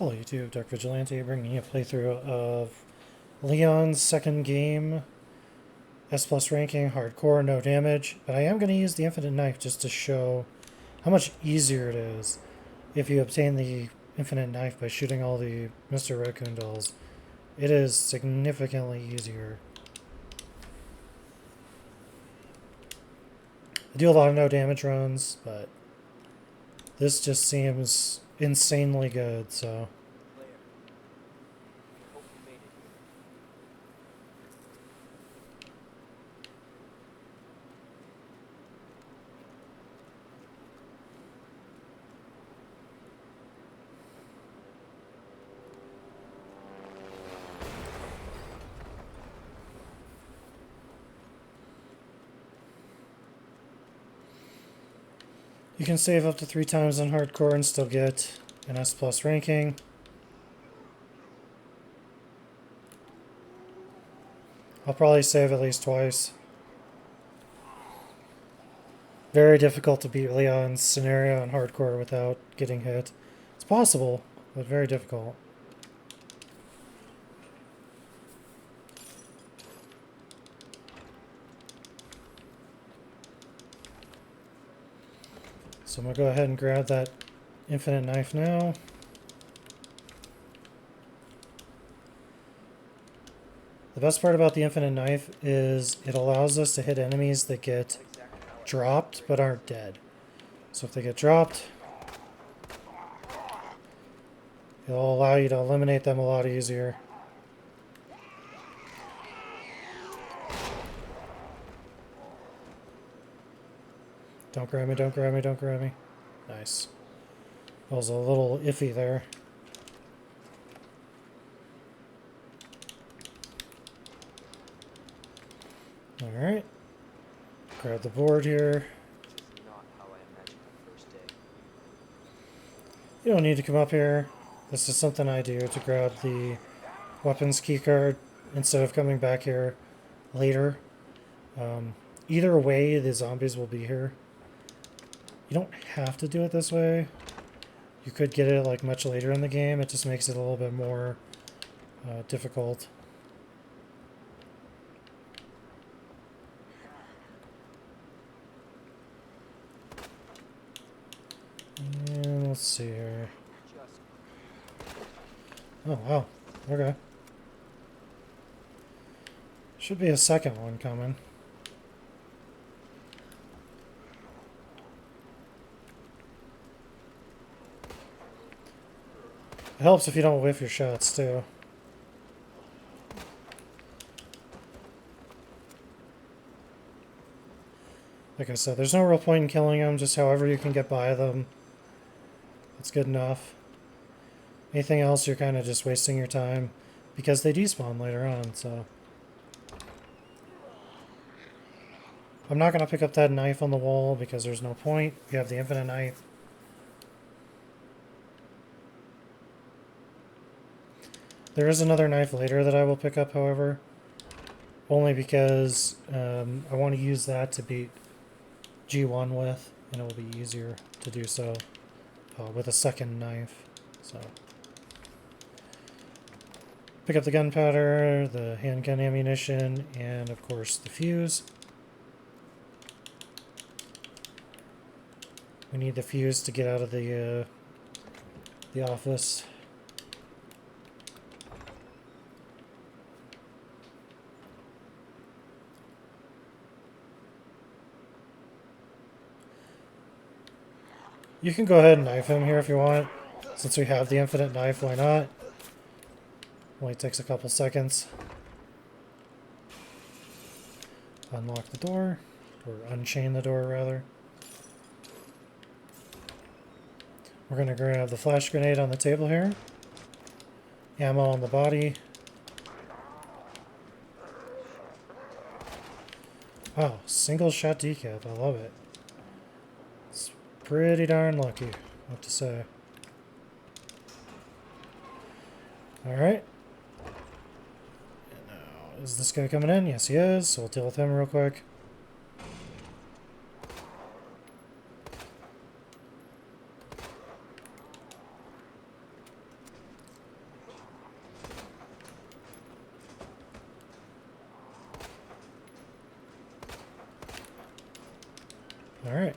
Hello YouTube, Dark Vigilante, bringing you a playthrough of Leon's second game, S plus ranking, hardcore, no damage, but I am going to use the infinite knife just to show how much easier it is if you obtain the infinite knife by shooting all the Mr. Raccoon dolls. It is significantly easier. I do a lot of no damage runs, but this just seems insanely good, so... You can save up to 3 times on hardcore and still get an S plus ranking. I'll probably save at least twice. Very difficult to beat Leon's scenario in hardcore without getting hit. It's possible, but very difficult. So I'm going to go ahead and grab that infinite knife now. The best part about the infinite knife is it allows us to hit enemies that get dropped but aren't dead. So if they get dropped, it'll allow you to eliminate them a lot easier. Don't grab me, don't grab me, don't grab me. Nice. I was a little iffy there. Alright. Grab the board here. You don't need to come up here. This is something I do to grab the weapons keycard instead of coming back here later. Either way, the zombies will be here. You don't have to do it this way. You could get it like much later in the game. It just makes it a little bit more difficult. And let's see here. Oh, wow. Okay. Should be a second one coming. It helps if you don't whiff your shots, too. Like I said, there's no real point in killing them, just however you can get by them. That's good enough. Anything else, you're kind of just wasting your time, because they despawn later on, so... I'm not going to pick up that knife on the wall, because there's no point. You have the infinite knife. There is another knife later that I will pick up, however. Only because I want to use that to beat G1 with, and it will be easier to do so with a second knife. So, pick up the gunpowder, the handgun ammunition, and of course the fuse. We need the fuse to get out of the office. You can go ahead and knife him here if you want. Since we have the infinite knife, why not? Only takes a couple seconds. Unlock the door, or unchain the door rather. We're going to grab the flash grenade on the table here. Ammo on the body. Wow, single shot decap, I love it. It's pretty darn lucky, I have to say. Alright. Now, is this guy coming in? Yes, he is, so we'll deal with him real quick. Alright.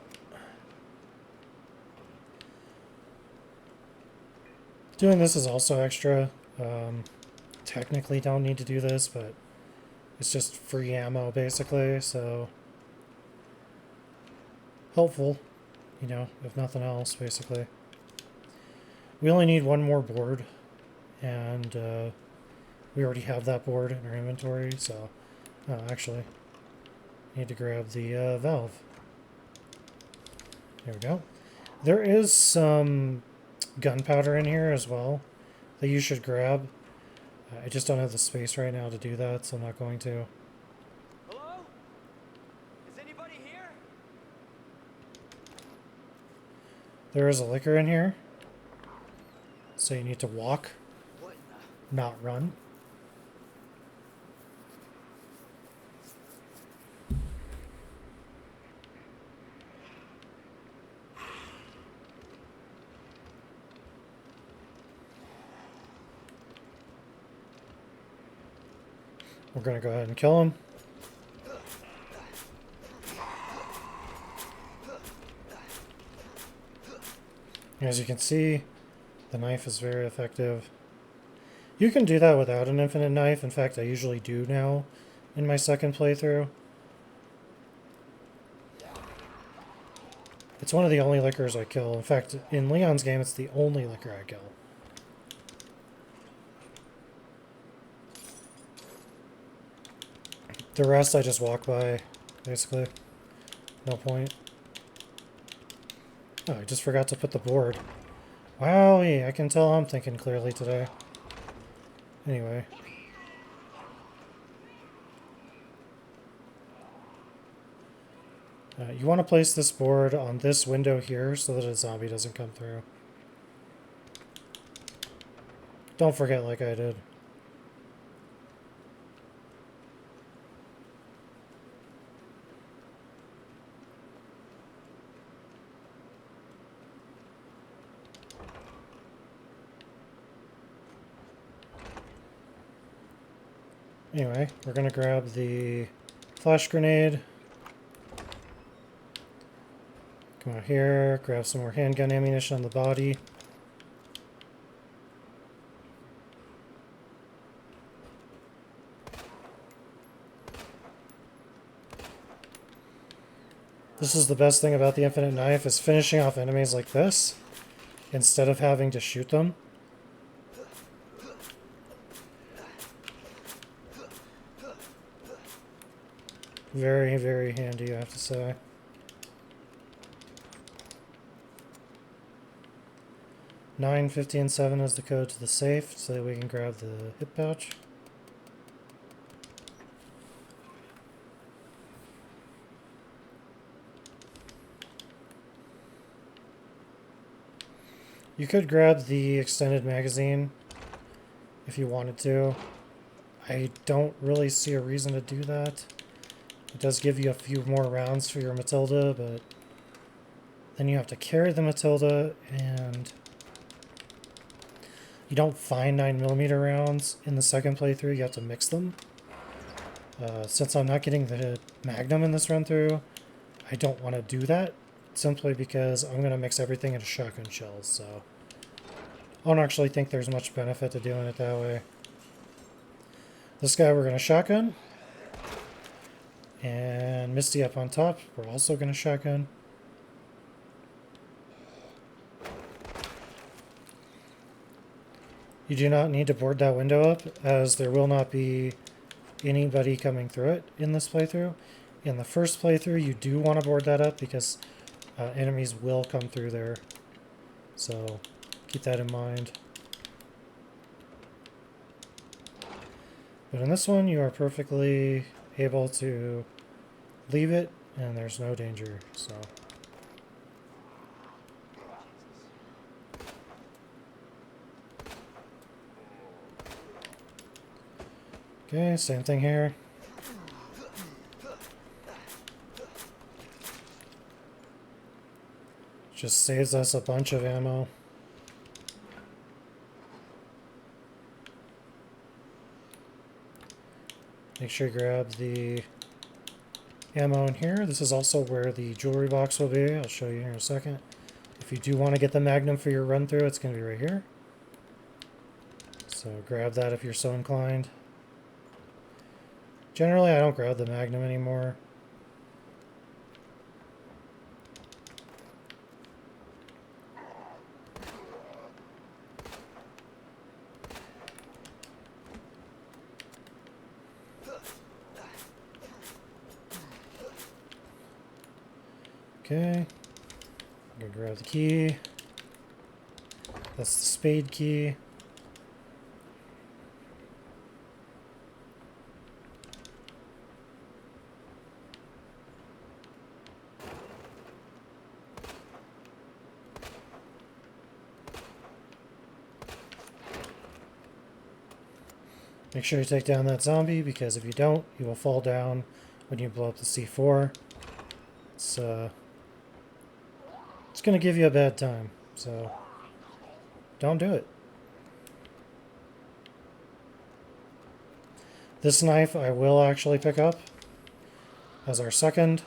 Doing this is also extra. Technically don't need to do this, but it's just free ammo basically, so helpful, you know, if nothing else, basically. We only need one more board, and we already have that board in our inventory, so actually need to grab the valve. There we go. There is some gunpowder in here as well that you should grab. I just don't have the space right now to do that, so I'm not going to. Hello? Is anybody here? There is a liquor in here, so you need to walk, not run. We're going to go ahead and kill him. As you can see, the knife is very effective. You can do that without an infinite knife. In fact, I usually do now in my second playthrough. It's one of the only liquors I kill. In fact, in Leon's game, it's the only liquor I kill. The rest I just walk by, basically. No point. Oh, I just forgot to put the board. Wowie, I can tell I'm thinking clearly today. Anyway. You want to place this board on this window here so that a zombie doesn't come through. Don't forget like I did. Anyway, we're going to grab the flash grenade. Come out here, grab some more handgun ammunition on the body. This is the best thing about the infinite knife, is finishing off enemies like this instead of having to shoot them. Very, very handy, I have to say. Nine, 50, and 7 is the code to the safe, so that we can grab the hip pouch. You could grab the extended magazine if you wanted to. I don't really see a reason to do that. It does give you a few more rounds for your Matilda, but then you have to carry the Matilda, and you don't find 9mm rounds in the second playthrough. You have to mix them. Since I'm not getting the Magnum in this run through, I don't want to do that, simply because I'm going to mix everything into shotgun shells, so I don't actually think there's much benefit to doing it that way. This guy we're going to shotgun. And Misty up on top, we're also going to shotgun. You do not need to board that window up, as there will not be anybody coming through it in this playthrough. In the first playthrough, you do want to board that up because enemies will come through there. So keep that in mind. But in this one, you are perfectly able to leave it, and there's no danger, so. Okay, same thing here. Just saves us a bunch of ammo. Make sure you grab the ammo in here. This is also where the jewelry box will be. I'll show you here in a second. If you do want to get the Magnum for your run through, it's going to be right here. So grab that if you're so inclined. Generally, I don't grab the Magnum anymore. Okay, I'm gonna grab the key. That's the spade key. Make sure you take down that zombie, because if you don't, you will fall down when you blow up the C4. It's going to give you a bad time, so don't do it. This knife I will actually pick up as our second.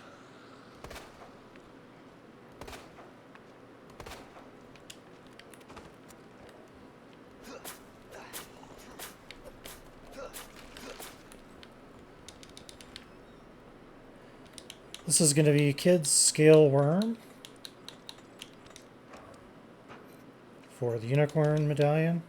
This is going to be Kid's Scale Worm for the Unicorn Medallion.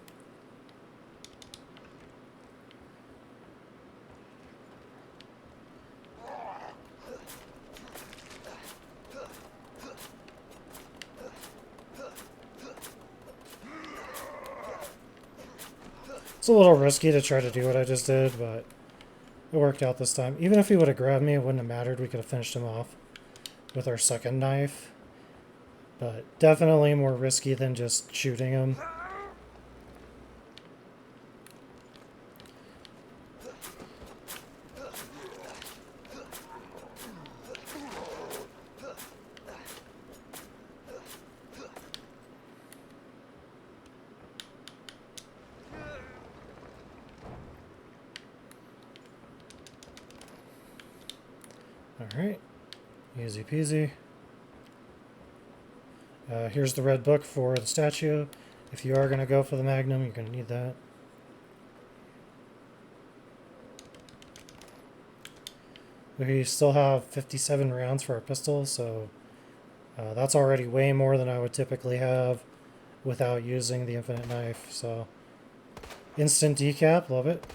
It's a little risky to try to do what I just did, but it worked out this time. Even if he would have grabbed me, it wouldn't have mattered. We could have finished him off with our second knife. But definitely more risky than just shooting him. Alright, easy peasy. Here's the red book for the statue. If you are going to go for the Magnum, you're going to need that. We still have 57 rounds for our pistol, so that's already way more than I would typically have without using the infinite knife. So, instant decap, love it.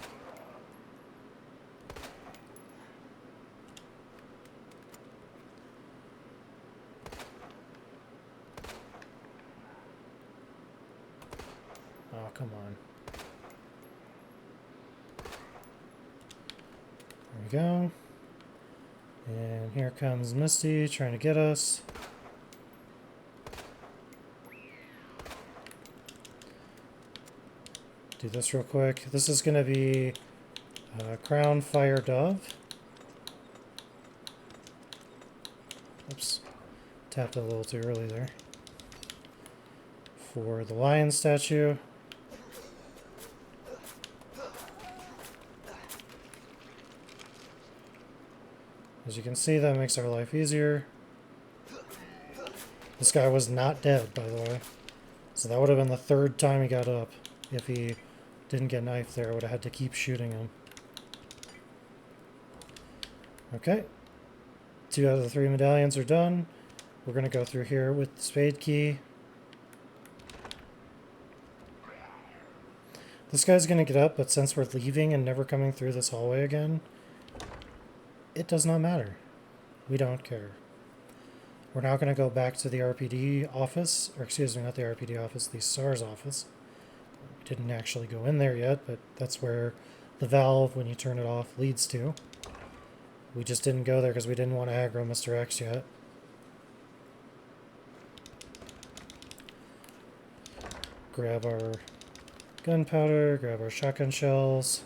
Oh, come on. There we go. And here comes Misty trying to get us. Do this real quick. This is going to be Crown Fire Dove. Oops. Tapped it a little too early there. For the lion statue. As you can see, that makes our life easier. This guy was not dead, by the way. So that would have been the third time he got up. If he didn't get knifed there, I would have had to keep shooting him. Okay. 2 out of the 3 medallions are done. We're going to go through here with the spade key. This guy's going to get up, but since we're leaving and never coming through this hallway again, it does not matter. We don't care. We're now going to go back to the RPD office, or excuse me, not the RPD office, the SARS office. We didn't actually go in there yet, but that's where the valve, when you turn it off, leads to. We just didn't go there because we didn't want to aggro Mr. X yet. Grab our gunpowder, grab our shotgun shells.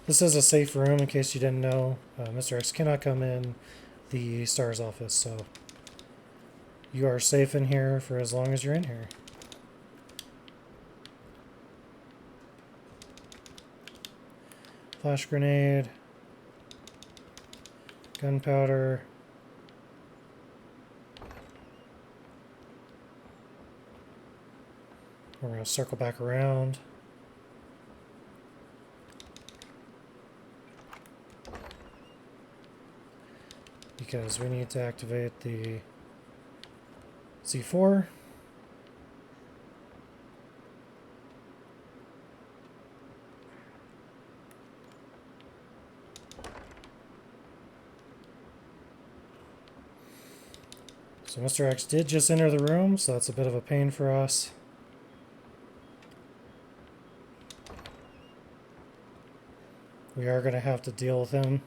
This is a safe room in case you didn't know. Mr. X cannot come in the SARS office, so you are safe in here for as long as you're in here. Flash grenade. Gunpowder. We're going to circle back around. Because we need to activate the C4. So Mr. X did just enter the room, so that's a bit of a pain for us. We are going to have to deal with him.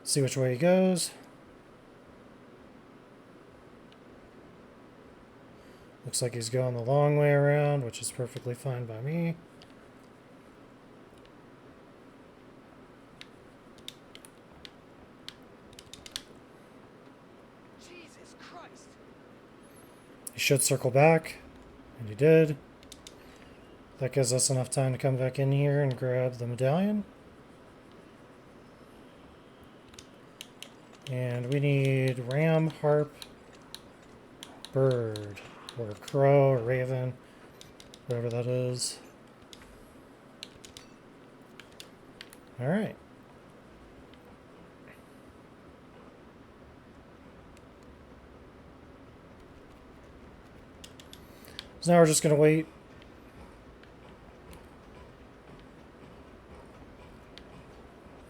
See which way he goes. Looks like he's going the long way around, which is perfectly fine by me. Jesus Christ! He should circle back, and he did. That gives us enough time to come back in here and grab the medallion. And we need ram, harp, bird, or crow, or raven, whatever that is. Alright. So now we're just going to wait.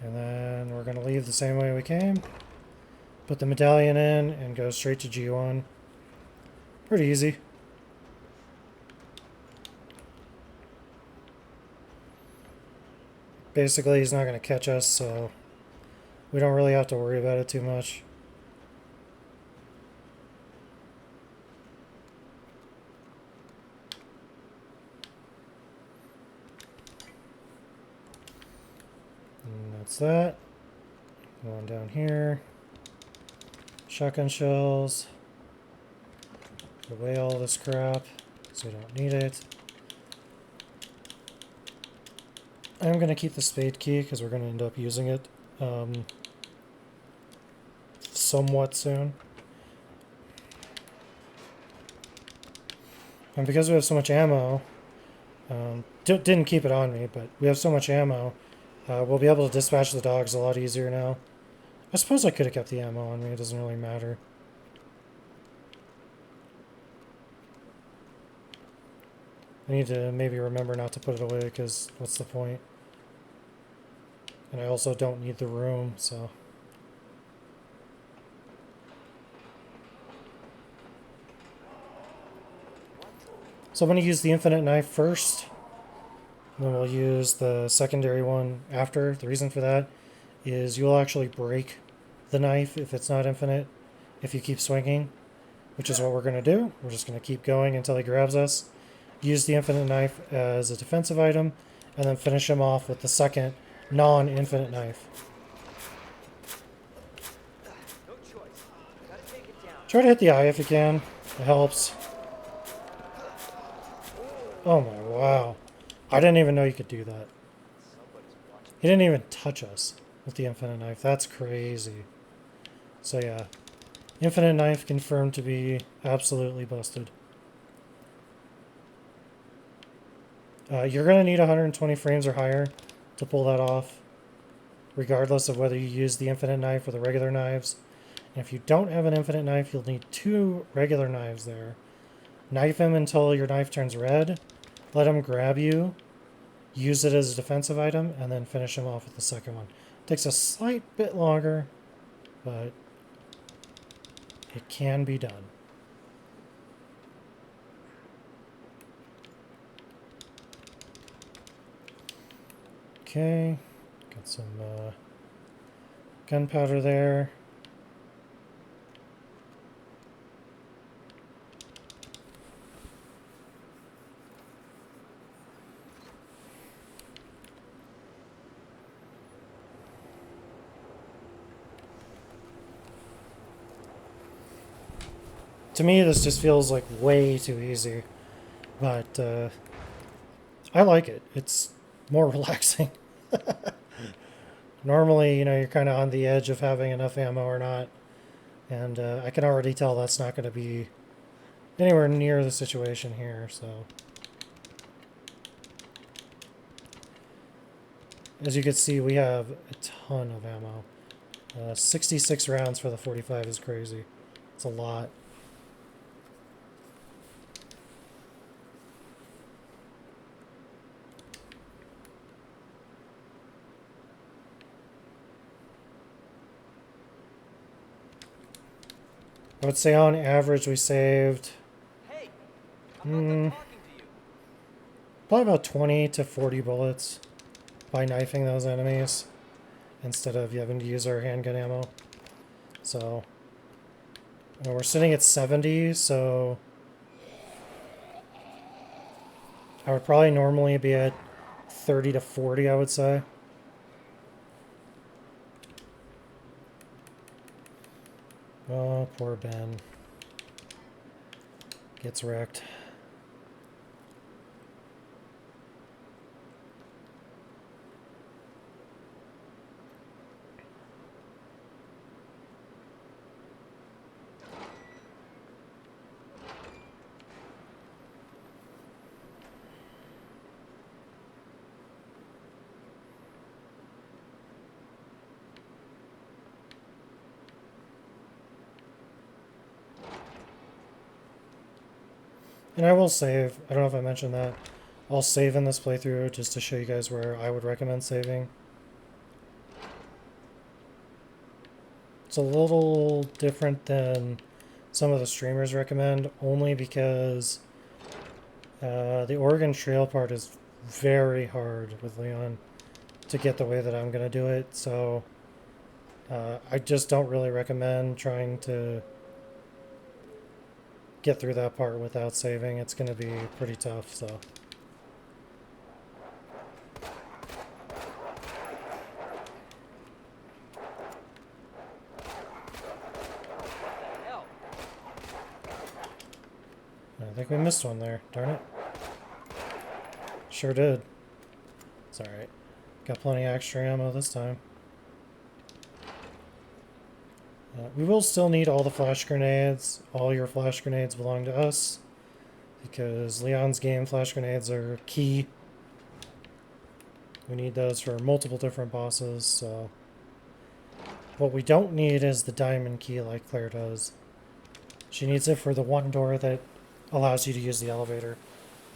And then we're going to leave the same way we came. Put the medallion in and go straight to G1. Pretty easy. Basically, he's not going to catch us, so we don't really have to worry about it too much. And that's that. Go on down here. Shotgun shells. Put away all this crap, so we don't need it. I'm going to keep the spade key because we're going to end up using it somewhat soon. And because we have so much ammo, didn't keep it on me, but we have so much ammo, we'll be able to dispatch the dogs a lot easier now. I suppose I could have kept the ammo on me, it doesn't really matter. I need to maybe remember not to put it away because what's the point? And I also don't need the room, so. So I'm going to use the infinite knife first. Then we'll use the secondary one after. The reason for that is you'll actually break the knife if it's not infinite, if you keep swinging, which is what we're going to do. We're just going to keep going until he grabs us. Use the infinite knife as a defensive item, and then finish him off with the second non-infinite knife. No choice. Gotta take it down. Try to hit the eye if you can. It helps. Oh my, wow. I didn't even know you could do that. Somebody's watching. He didn't even touch us with the infinite knife. That's crazy. So yeah, infinite knife confirmed to be absolutely busted. You're going to need 120 frames or higher to pull that off, regardless of whether you use the infinite knife or the regular knives. And if you don't have an infinite knife, you'll need 2 regular knives there. Knife him until your knife turns red. Let him grab you. Use it as a defensive item, and then finish him off with the second one. Takes a slight bit longer, but it can be done. Okay, got some gunpowder there. To me, this just feels like way too easy. But I like it. It's more relaxing. Normally, you know, you're kind of on the edge of having enough ammo or not. And I can already tell that's not going to be anywhere near the situation here, so. As you can see, we have a ton of ammo. 66 rounds for the 45 is crazy. It's a lot. I would say on average we saved Hey, I'm not done Hmm. talking to you. probably about 20 to 40 bullets by knifing those enemies instead of having to use our handgun ammo. So we're sitting at 70, so I would probably normally be at 30 to 40, I would say. Oh, poor Ben. Gets wrecked. And I will save. I don't know if I mentioned that. I'll save in this playthrough just to show you guys where I would recommend saving. It's a little different than some of the streamers recommend, only because the Oregon Trail part is very hard with Leon to get the way that I'm going to do it. So I just don't really recommend trying to get through that part without saving. It's going to be pretty tough, so. What the hell? I think we missed one there. Darn it. Sure did. It's alright. Got plenty of extra ammo this time. We will still need all the flash grenades. All your flash grenades belong to us. Because Leon's game flash grenades are key. We need those for multiple different bosses, so. What we don't need is the diamond key like Claire does. She needs it for the one door that allows you to use the elevator.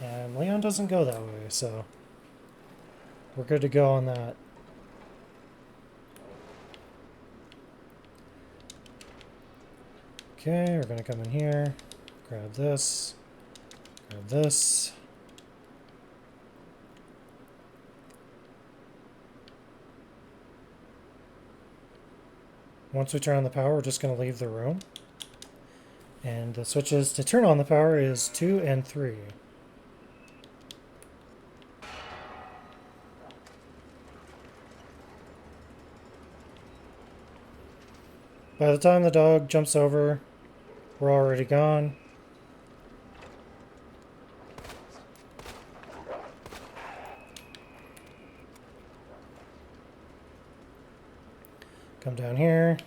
And Leon doesn't go that way, so we're good to go on that. Okay, we're gonna come in here, grab this, grab this. Once we turn on the power, we're just gonna leave the room. And the switches to turn on the power is 2 and 3. By the time the dog jumps over, we're already gone. Come down here.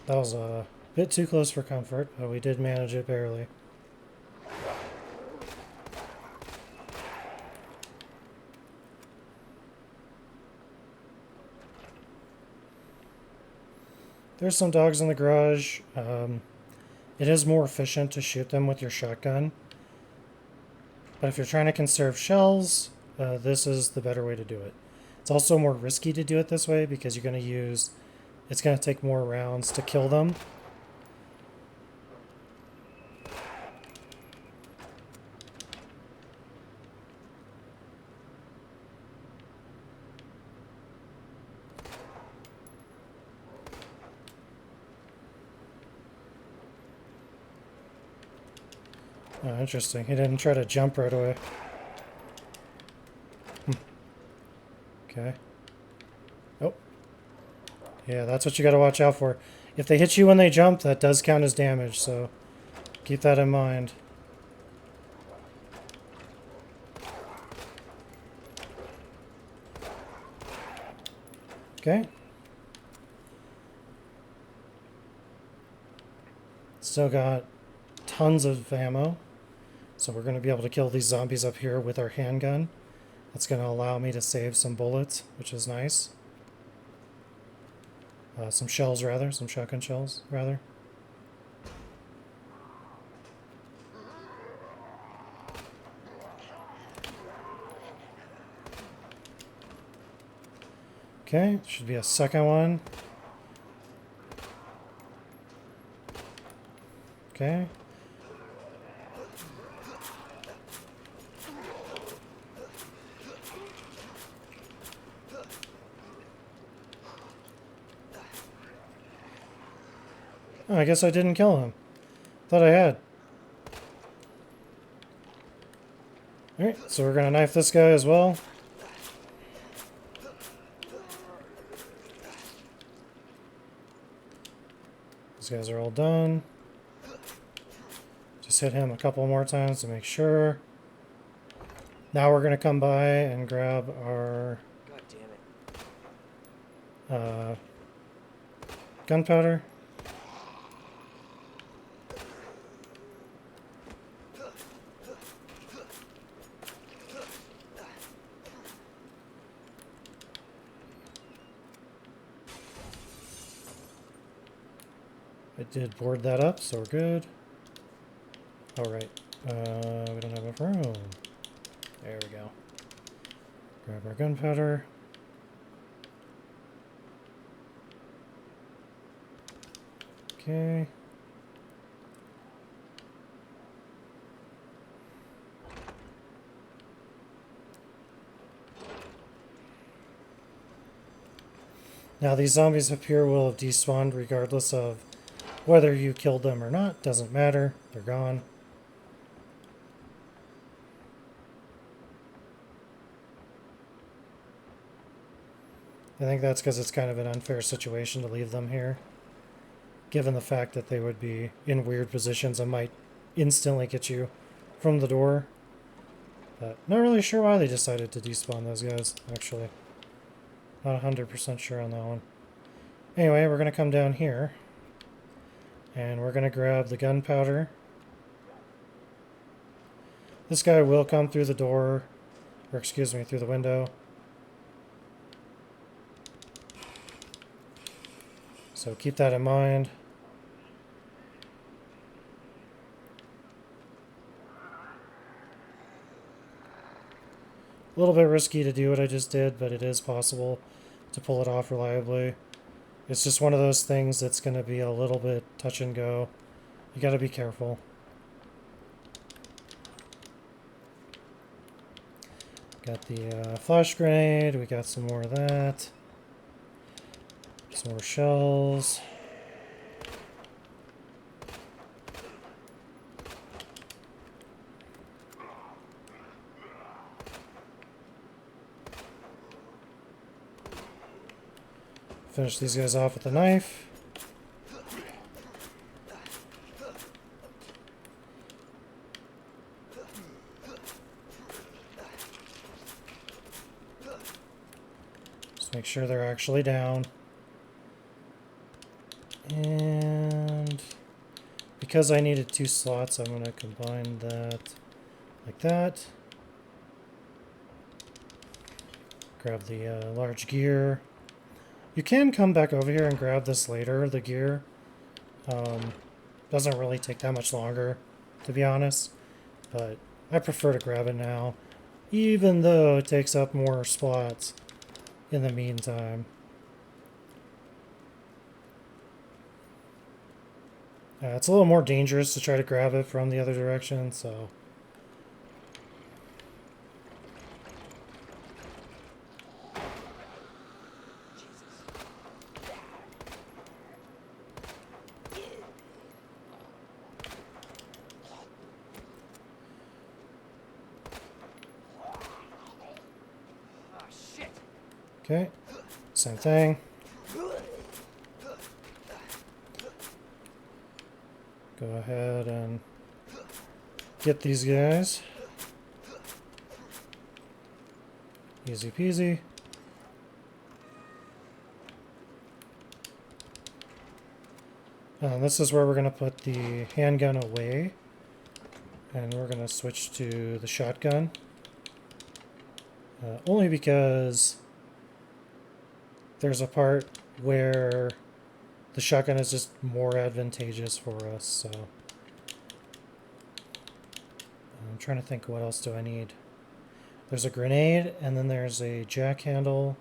That was a bit too close for comfort, but we did manage it barely. There's some dogs in the garage. It is more efficient to shoot them with your shotgun. But if you're trying to conserve shells, this is the better way to do it. It's also more risky to do it this way because you're going to use... It's going to take more rounds to kill them. Oh, interesting. He didn't try to jump right away. Okay. Oh. Yeah, that's what you gotta watch out for. If they hit you when they jump, that does count as damage, so keep that in mind. Okay. Still got tons of ammo. So we're going to be able to kill these zombies up here with our handgun. That's going to allow me to save some bullets, which is nice. Some shells, rather. Some shotgun shells, rather. Okay, should be a second one. Okay. Oh, I guess I didn't kill him. Thought I had. Alright, so we're gonna knife this guy as well. These guys are all done. Just hit him a couple more times to make sure. Now we're gonna come by and grab our God damn it. gunpowder. I did board that up, so we're good. Alright. We don't have enough room. There we go. Grab our gunpowder. Okay. Now these zombies up here will have despawned regardless of whether you killed them or not. Doesn't matter. They're gone. I think that's because it's kind of an unfair situation to leave them here. Given the fact that they would be in weird positions and might instantly get you from the door. But not really sure why they decided to despawn those guys, actually. Not 100% sure on that one. Anyway, we're going to come down here. And we're going to grab the gunpowder. This guy will come through the door, or excuse me, through the window. So keep that in mind. A little bit risky to do what I just did, but it is possible to pull it off reliably. It's just one of those things that's going to be a little bit touch and go. You got to be careful. Got the flash grenade. We got some more of that. Some more shells. Finish these guys off with a knife. Just make sure they're actually down. And because I needed 2 slots, I'm going to combine that like that. Grab the large gear. You can come back over here and grab this later, the gear. Doesn't really take that much longer, to be honest. But I prefer to grab it now, even though it takes up more spots in the meantime. It's a little more dangerous to try to grab it from the other direction, so... Ah, shit. Okay, same thing. Go ahead and get these guys. Easy peasy. This is where we're going to put the handgun away. And we're going to switch to the shotgun. Only because there's a part where the shotgun is just more advantageous for us, so. I'm trying to think, what else do I need? There's a grenade, and then there's a jack handle.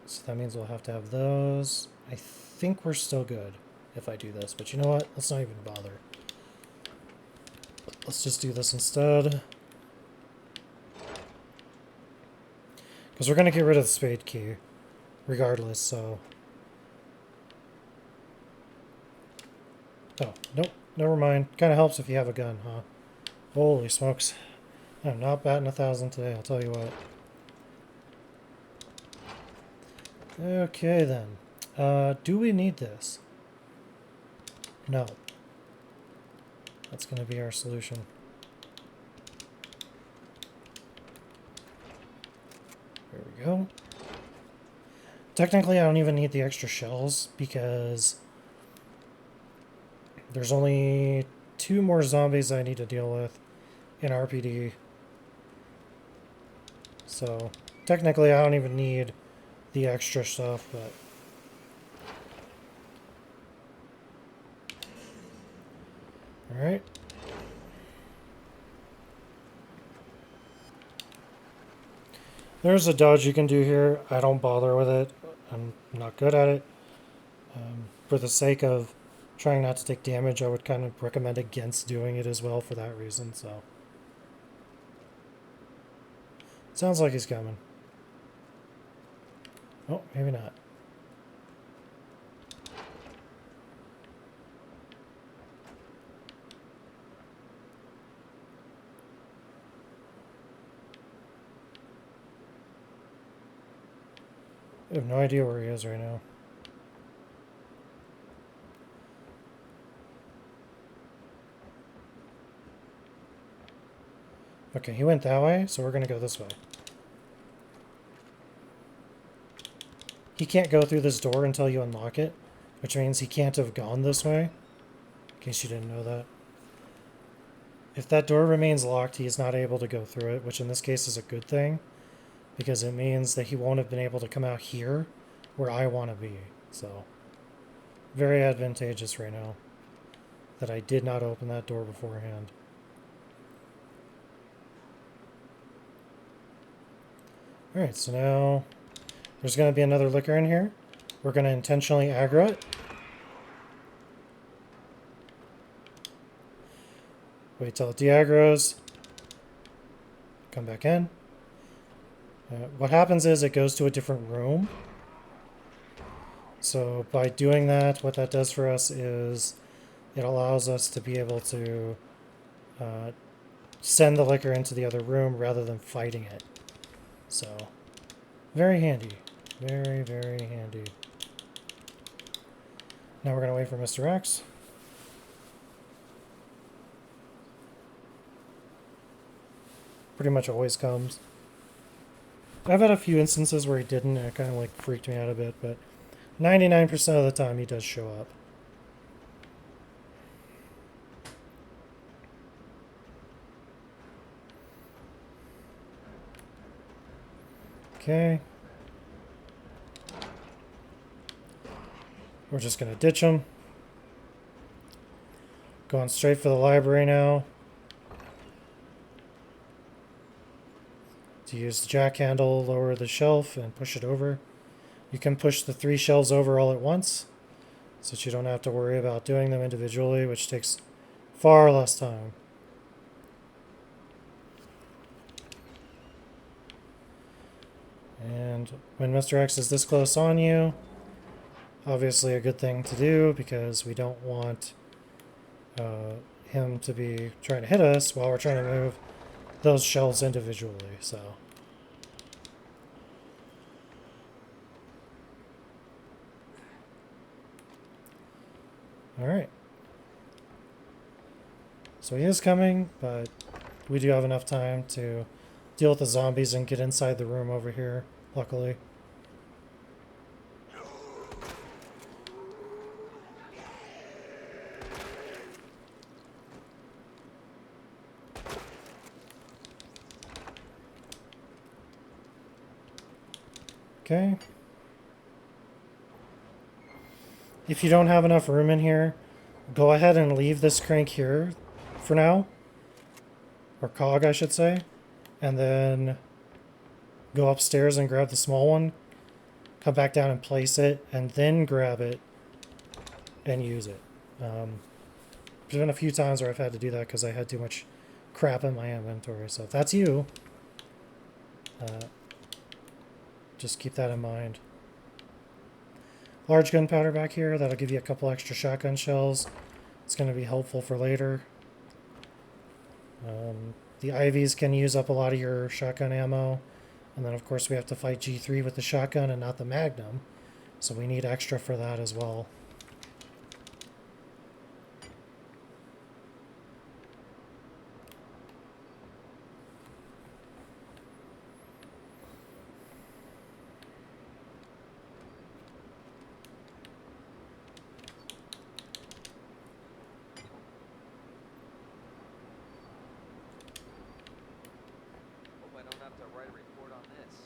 So that means we'll have to have those. I think we're still good if I do this, but you know what? Let's not even bother. Let's just do this instead. Because we're going to get rid of the spade key, regardless, so... Oh, nope, never mind. Kind of helps if you have a gun, huh? Holy smokes. I'm not batting 1,000 today, I'll tell you what. Okay, then. Do we need this? No. That's going to be our solution. There we go. Technically, I don't even need the extra shells because there's only 2 more zombies I need to deal with in RPD. So, technically, I don't even need the extra stuff, but... Alright. There's a dodge you can do here. I don't bother with it. I'm not good at it. For the sake of trying not to take damage, I would kind of recommend against doing it as well for that reason, so. Sounds like he's coming. Oh, maybe not. I have no idea where he is right now. Okay, he went that way, so we're going to go this way. He can't go through this door until you unlock it, which means he can't have gone this way, in case you didn't know that. If that door remains locked, he is not able to go through it, which in this case is a good thing, because it means that he won't have been able to come out here where I want to be. So, very advantageous right now that I did not open that door beforehand. Alright, so now there's going to be another liquor in here. We're going to intentionally aggro it. Wait till it de-aggroes. Come back in. What happens is it goes to a different room. So by doing that, what that does for us is it allows us to be able to send the liquor into the other room rather than fighting it. So, very handy. Very, very handy. Now we're going to wait for Mr. X. Pretty much always comes. I've had a few instances where he didn't, and it kind of like freaked me out a bit, but 99% of the time he does show up. Okay. We're just going to ditch him. Going straight for the library now. To use the jack handle, lower the shelf and push it over. You can push the 3 shelves over all at once, so that you don't have to worry about doing them individually, which takes far less time. And when Mr. X is this close on you, obviously a good thing to do because we don't want him to be trying to hit us while we're trying to move those shells individually, so. Alright. So he is coming, but we do have enough time to deal with the zombies and get inside the room over here, luckily. Okay. If you don't have enough room in here, go ahead and leave this crank here for now. Or cog, I should say. And then go upstairs and grab the small one. Come back down and place it, and then grab it and use it. There's been a few times where I've had to do that because I had too much crap in my inventory. So if that's you, just keep that in mind. Large gunpowder back here. That'll give you a couple extra shotgun shells. It's going to be helpful for later. The IVs can use up a lot of your shotgun ammo. And then, of course, we have to fight G3 with the shotgun and not the Magnum. So we need extra for that as well. Hope I don't have to write a report on this.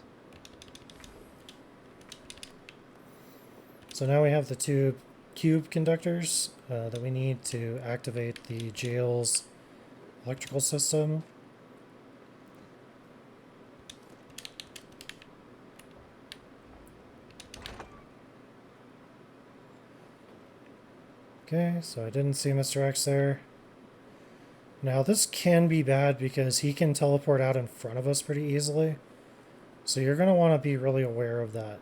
So now we have the two cube conductors that we need to activate the jail's electrical system. Okay, so I didn't see Mr. X there. Now this can be bad because he can teleport out in front of us pretty easily. So you're going to want to be really aware of that.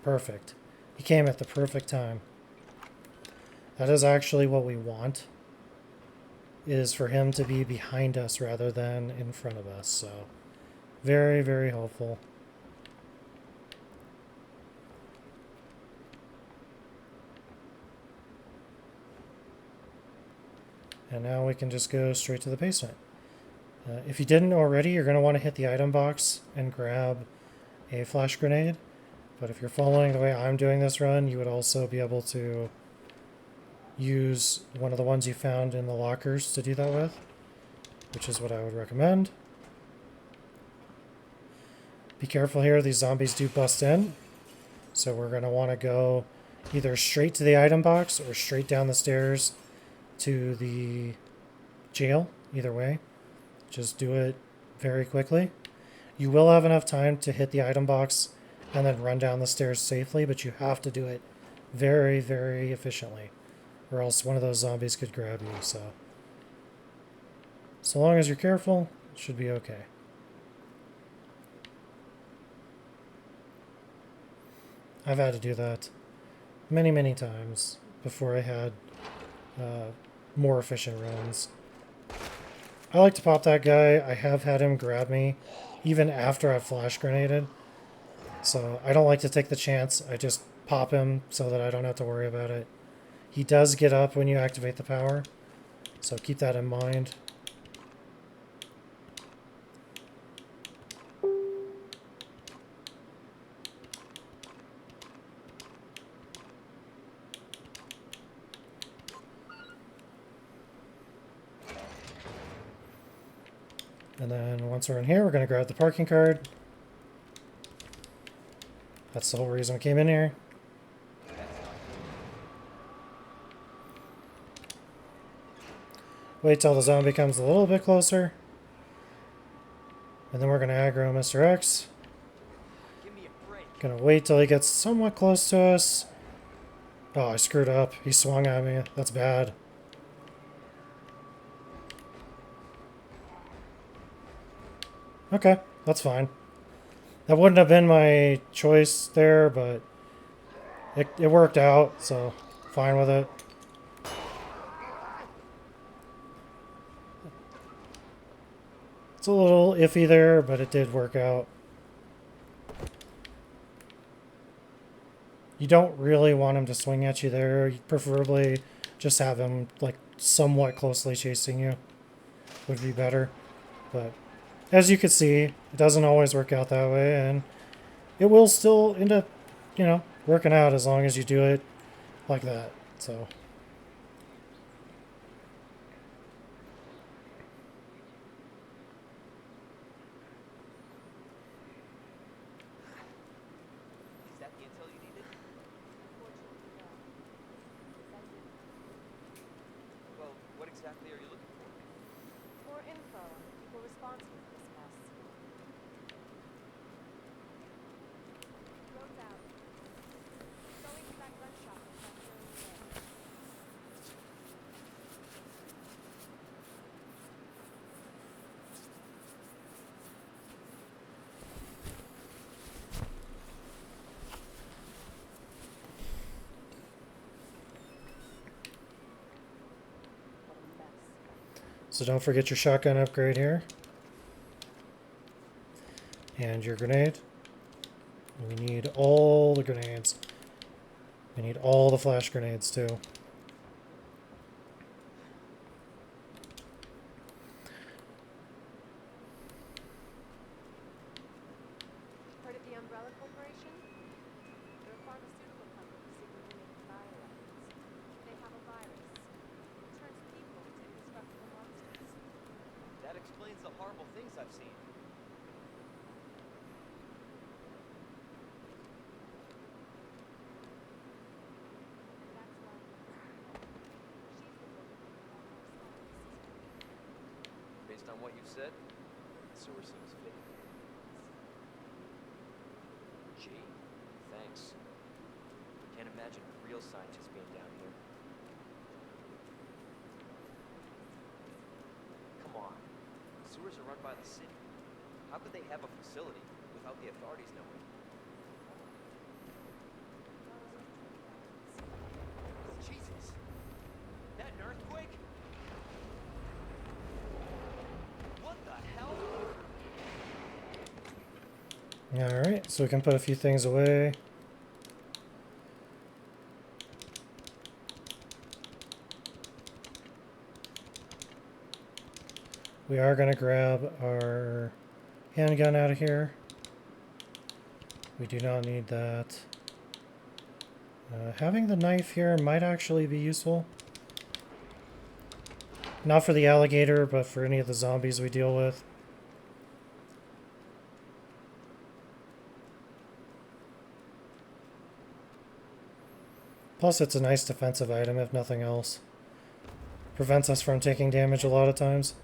Perfect. He came at the perfect time. That is actually what we want, is for him to be behind us rather than in front of us. So very, very helpful. And now we can just go straight to the basement. If you didn't already, you're going to want to hit the item box and grab a flash grenade. But if you're following the way I'm doing this run, you would also be able to use one of the ones you found in the lockers to do that with, which is what I would recommend. Be careful here, these zombies do bust in. So we're going to want to go either straight to the item box or straight down the stairs to the jail. Either way, just do it very quickly. You will have enough time to hit the item box and then run down the stairs safely, but you have to do it very, very efficiently, or else one of those zombies could grab you. So long as you're careful, it should be okay. I've had to do that many, many times before I had more efficient runs. I like to pop that guy. I have had him grab me even after I've flash grenaded. So I don't like to take the chance. I just pop him so that I don't have to worry about it. He does get up when you activate the power, so keep that in mind. And then once we're in here, we're going to grab the parking card. That's the whole reason we came in here. Wait till the zombie comes a little bit closer. And then we're going to aggro Mr. X. Give me a break. Gonna wait till he gets somewhat close to us. Oh, I screwed up. He swung at me. That's bad. Okay, that's fine. That wouldn't have been my choice there, but it worked out, so fine with it. It's a little iffy there, but it did work out. You don't really want him to swing at you there. You preferably just have him like somewhat closely chasing you would be better. But as you can see, it doesn't always work out that way, and it will still end up, working out as long as you do it like that. So. Is that the intel you needed? Unfortunately, no. That's it. Well, what exactly are you looking for? More info on the people responsible for this mess. Road's out. Going to that gun shop and transferring the air. What a mess. So don't forget your shotgun upgrade here. And your grenade. We need all the grenades. We need all the flash grenades too. Heard of the Umbrella Corporation? They're a pharmaceutical company secretly making bioweapons. They have a virus. It turns people into indestructible monsters. That explains the horrible things I've seen. And that's why she's the one who made all our scholars. Based on what you've said, the sewer seems fake. Gee, thanks. Can't imagine real scientists being down here. Come on. Sewers are run by the city. How could they have a facility without the authorities knowing? Jesus! That an earthquake? What the hell? Alright, so we can put a few things away. We are going to grab our handgun out of here. We do not need that. Having the knife here might actually be useful. Not for the alligator, but for any of the zombies we deal with. Plus, it's a nice defensive item, if nothing else. Prevents us from taking damage a lot of times.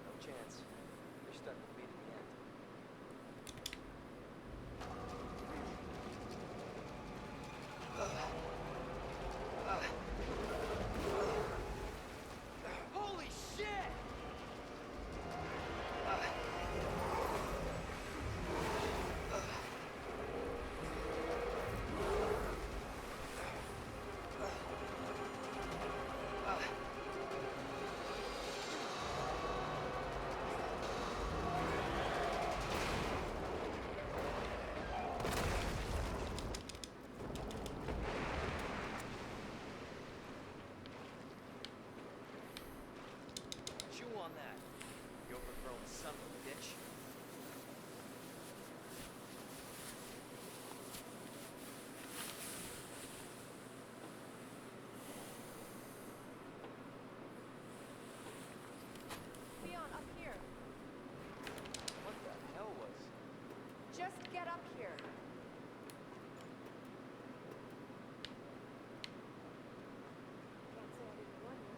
No chance. You're stuck with me to the end. Holy shit! Chew on that, you overgrown son of a bitch. Leon, up here. What the hell was... Just get up here. Can't say I didn't warn you.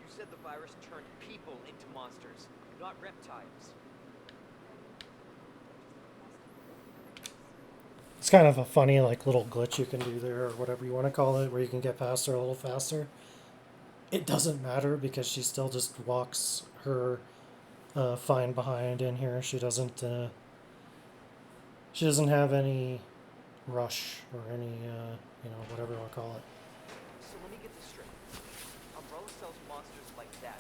You said the virus turned people into monsters, not reptiles. It's kind of a funny, like, little glitch you can do there, or whatever you want to call it, where you can get past her a little faster. It doesn't matter because she still just walks her fine behind in here. She doesn't have any rush or any whatever you want to call it. So let me get this straight. Umbrella sells monsters like that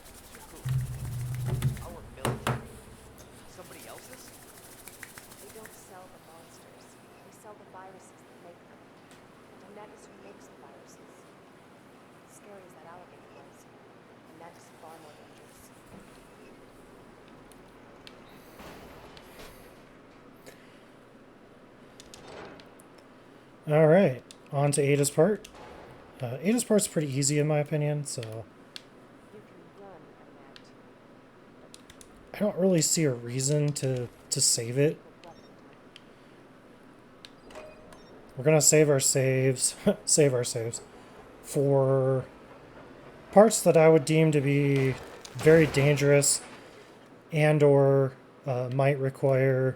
don't sell the monsters. They sell the viruses that make them. And Annette is who makes the viruses. As scary as that alligator was, Annette is far more dangerous. All right, on to Ada's part. Ada's part's pretty easy in my opinion, so You can run, Annette. I don't really see a reason to save it. Good weapon. We're gonna save our saves, save our saves, for parts that I would deem to be very dangerous and/or might require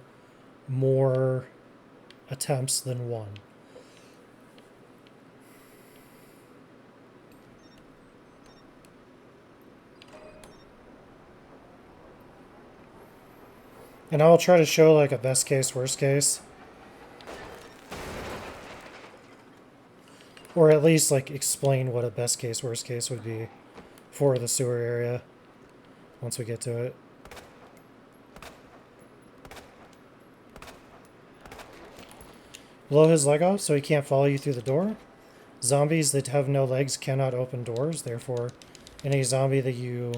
more attempts than one. And I'll try to show like a best case, worst case. Or at least like explain what a best case, worst case would be for the sewer area once we get to it. Blow his leg off so he can't follow you through the door. Zombies that have no legs cannot open doors, therefore any zombie that you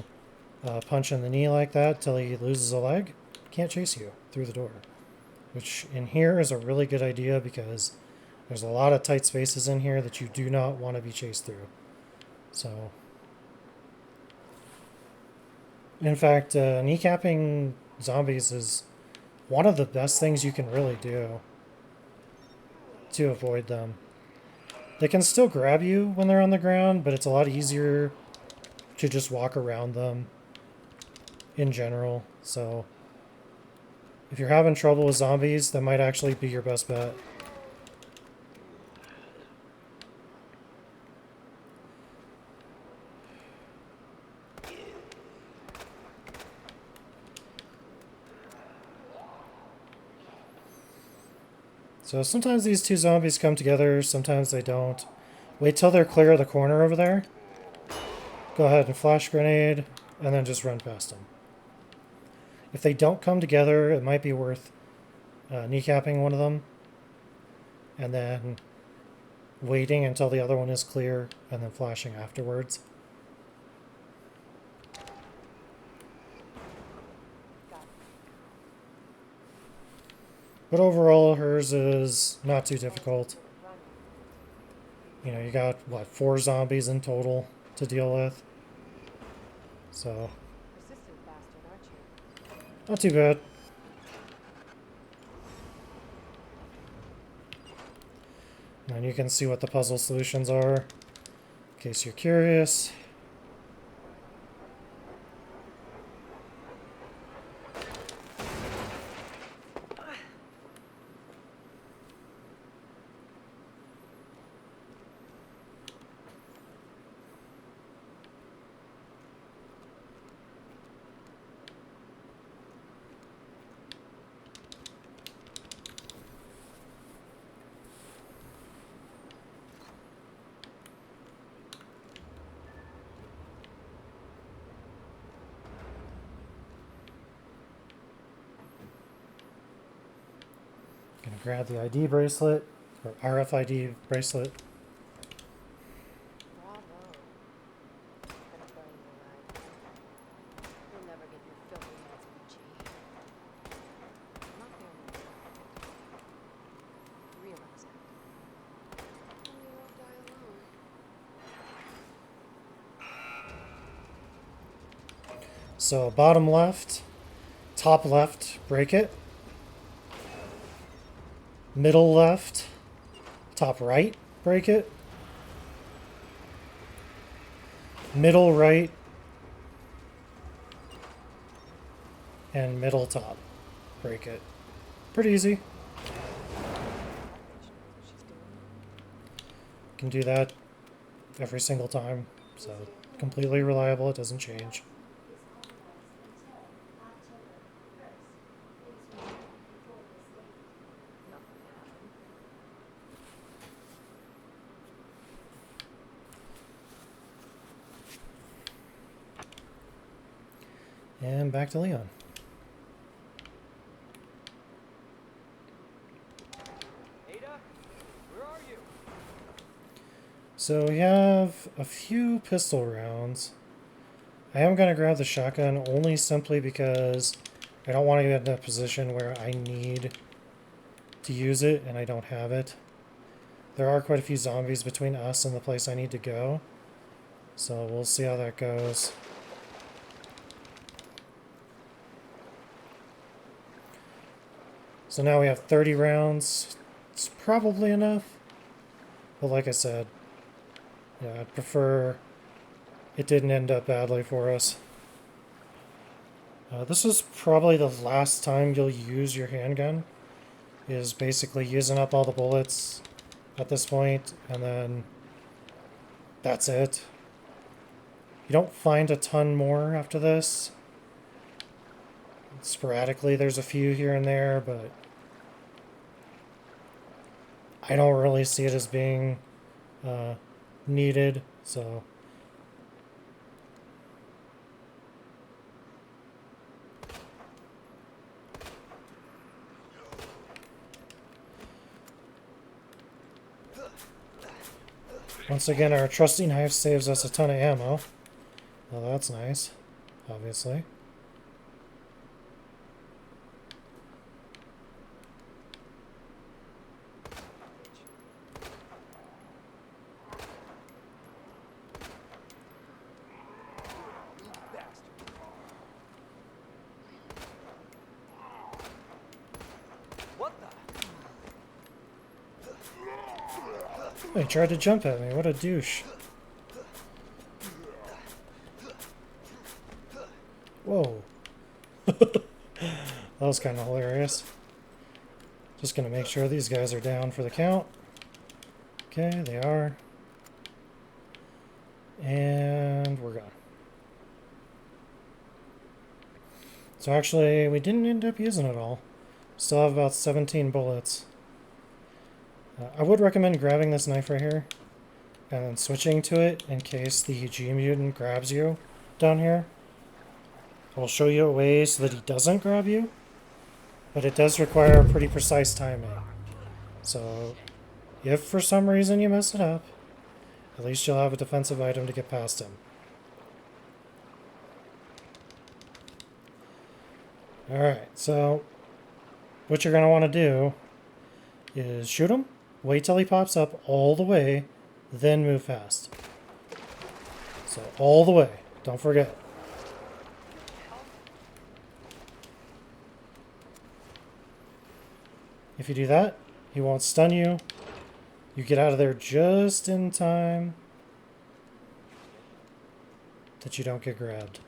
punch in the knee like that till he loses a leg can't chase you through the door. Which in here is a really good idea because there's a lot of tight spaces in here that you do not want to be chased through. So, in fact, kneecapping zombies is one of the best things you can really do to avoid them. They can still grab you when they're on the ground, but it's a lot easier to just walk around them in general. So, if you're having trouble with zombies, that might actually be your best bet. So sometimes these two zombies come together, sometimes they don't. Wait till they're clear of the corner over there. Go ahead and flash grenade, and then just run past them. If they don't come together, it might be worth kneecapping one of them, and then waiting until the other one is clear, and then flashing afterwards. Got it. But overall, hers is not too difficult. Running. You know, you got, what, 4 zombies in total to deal with. So, Persistent bastard, aren't you? not too bad. And you can see what the puzzle solutions are, in case you're curious. Gonna grab the ID bracelet, or RFID bracelet. Bravo. Gonna burn you alive. You'll never get your filthy hands on G. I'm not there anymore. Realize that. And you won't die alone. So bottom left, top left, break it. Middle left, top right, break it. Middle right, and middle top, break it. Pretty easy. She's doing Can do that every single time, so completely reliable, it doesn't change. nothing happened. And back to Leon. are you? So we have a few pistol rounds. I am going to grab the shotgun only simply because I don't want to get in a position where I need to use it and I don't have it. There are quite a few zombies between us and the place I need to go. So we'll see how that goes. So now we have 30 rounds. It's probably enough. But like I said, yeah, I'd prefer it didn't end up badly for us. This is probably the last time you'll use your handgun. Is basically using up all the bullets at this point, and then that's it. You don't find a ton more after this. Sporadically, there's a few here and there, but I don't really see it as being needed, so. Once again, our trusty knife saves us a ton of ammo. Well, that's nice, obviously. What the? Oh, he tried to jump at me. What a douche. Whoa. That was kind of hilarious. Just gonna make sure these guys are down for the count. Okay, they are. And we're gone. So actually, we didn't end up using it all. Still have about 17 bullets. I would recommend grabbing this knife right here and then switching to it in case the G mutant grabs you down here. I'll show you a way so that he doesn't grab you, but it does require pretty precise timing. So if for some reason you mess it up, at least you'll have a defensive item to get past him. Alright, so what you're going to want to do is shoot him, wait till he pops up all the way, then move fast. So all the way, don't forget. If you do that, he won't stun you. You get out of there just in time that you don't get grabbed.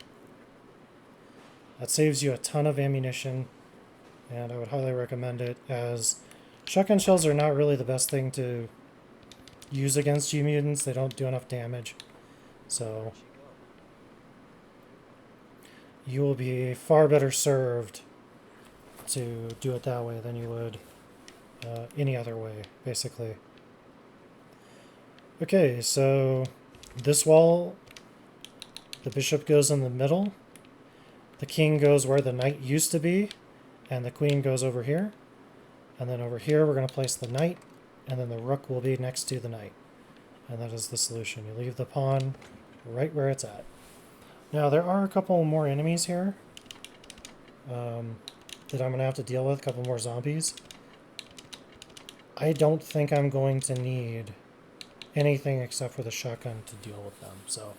That saves you a ton of ammunition, and I would highly recommend it, as shotgun shells are not really the best thing to use against G mutants. They don't do enough damage. So you will be far better served to do it that way than you would any other way, basically. Okay, so this wall, the bishop goes in the middle, the king goes where the knight used to be, and the queen goes over here. And then over here we're going to place the knight, and then the rook will be next to the knight. And that is the solution. You leave the pawn right where it's at. Now there are a couple more enemies here that I'm going to have to deal with, a couple more zombies. I don't think I'm going to need anything except for the shotgun to deal with them. So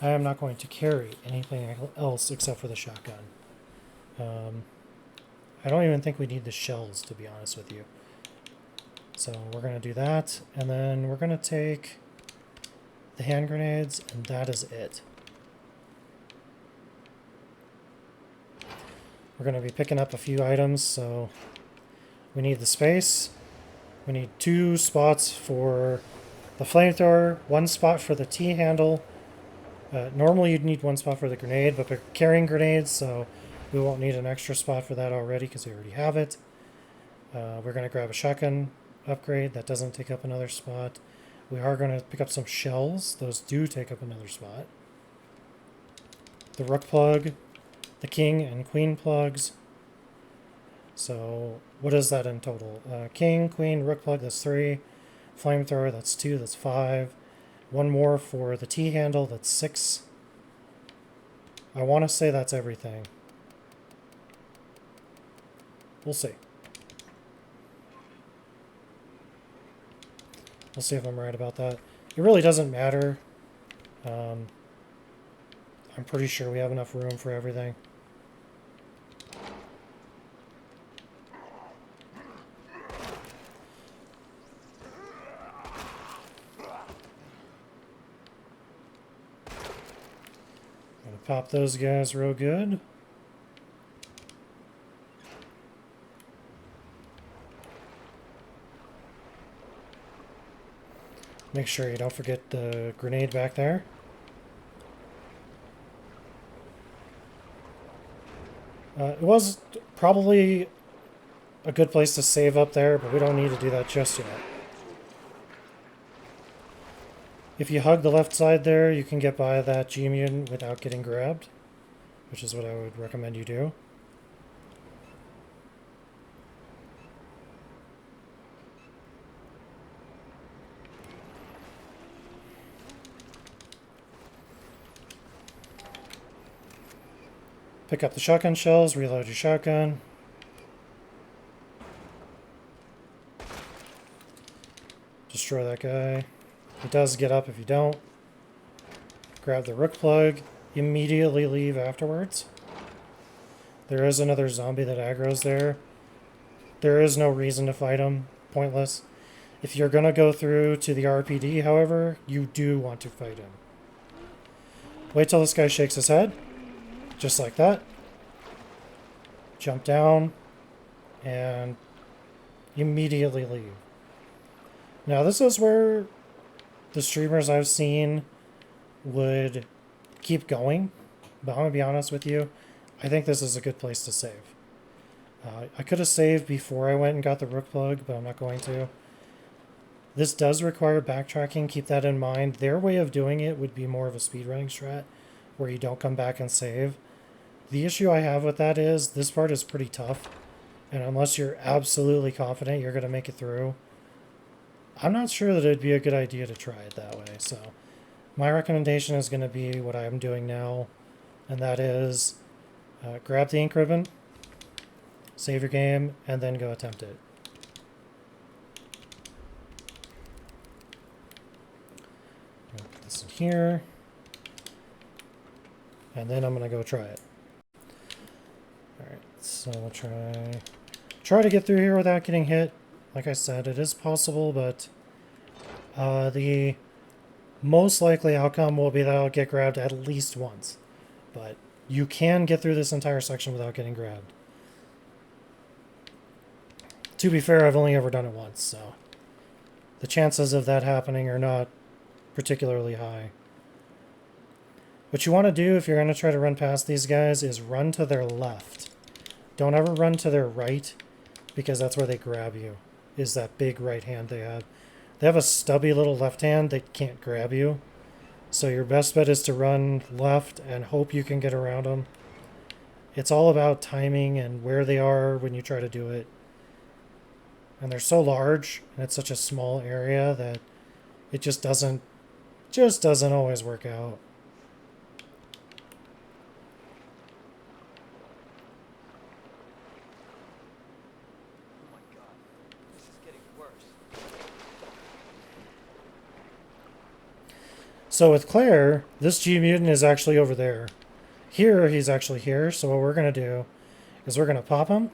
I am not going to carry anything else except for the shotgun. I don't even think we need the shells, to be honest with you. So we're going to do that, and then we're going to take the hand grenades, and that is it. We're going to be picking up a few items, so we need the space. We need 2 spots for the flamethrower, 1 spot for the T-handle. Normally you'd need 1 spot for the grenade, but we're carrying grenades, so we won't need an extra spot for that already because we already have it. We're going to grab a shotgun upgrade. That doesn't take up another spot. We are going to pick up some shells. Those do take up another spot. The rook plug, the king and queen plugs. So what is that in total? King, queen, rook plug, that's 3. Flamethrower, that's 2, that's 5. One more for the T-handle, that's 6. I want to say that's everything. We'll see. We'll see if I'm right about that. It really doesn't matter. I'm pretty sure we have enough room for everything. Gonna pop those guys real good. Make sure you don't forget the grenade back there. It was probably a good place to save up there, but we don't need to do that just yet. If you hug the left side there, you can get by that G-Mutant without getting grabbed, which is what I would recommend you do. Pick up the shotgun shells, reload your shotgun. Destroy that guy. He does get up if you don't. Grab the rook plug. Immediately leave afterwards. There is another zombie that aggro's there. There is no reason to fight him. Pointless. If you're going to go through to the RPD, however, you do want to fight him. Wait till this guy shakes his head. Just like that. Jump down. And immediately leave. Now this is where the streamers I've seen would keep going. But I'm going to be honest with you. I think this is a good place to save. I could have saved before I went and got the rook plug, but I'm not going to. This does require backtracking. Keep that in mind. Their way of doing it would be more of a speedrunning strat, where you don't come back and save. The issue I have with that is this part is pretty tough, and unless you're absolutely confident you're going to make it through, I'm not sure that it'd be a good idea to try it that way. So my recommendation is going to be what I'm doing now, and that is grab the ink ribbon, save your game, and then go attempt it. Put this in here, and then I'm going to go try it. Alright, so we'll try to get through here without getting hit. Like I said, it is possible, but the most likely outcome will be that I'll get grabbed at least once. But you can get through this entire section without getting grabbed. To be fair, I've only ever done it once, so the chances of that happening are not particularly high. What you want to do if you're going to try to run past these guys is run to their left. Don't ever run to their right, because that's where they grab you, is that big right hand they have. They have a stubby little left hand that can't grab you. So your best bet is to run left and hope you can get around them. It's all about timing and where they are when you try to do it. And they're so large, and it's such a small area that it just doesn't always work out. So with Claire, this G-Mutant is actually over there. Here, he's actually here, so what we're going to do is we're going to pop him.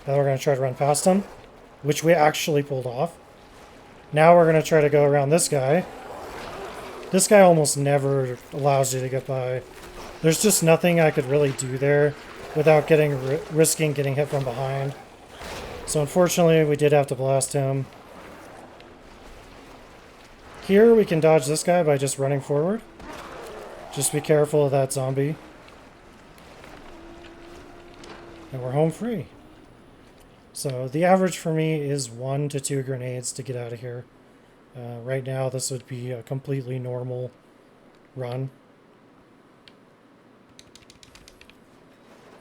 Then we're going to try to run past him, which we actually pulled off. Now we're going to try to go around this guy. This guy almost never allows you to get by. There's just nothing I could really do there without risking getting hit from behind. So unfortunately, we did have to blast him. Here we can dodge this guy by just running forward. Just be careful of that zombie. And we're home free. So the average for me is 1 to 2 grenades to get out of here. Right now this would be a completely normal run.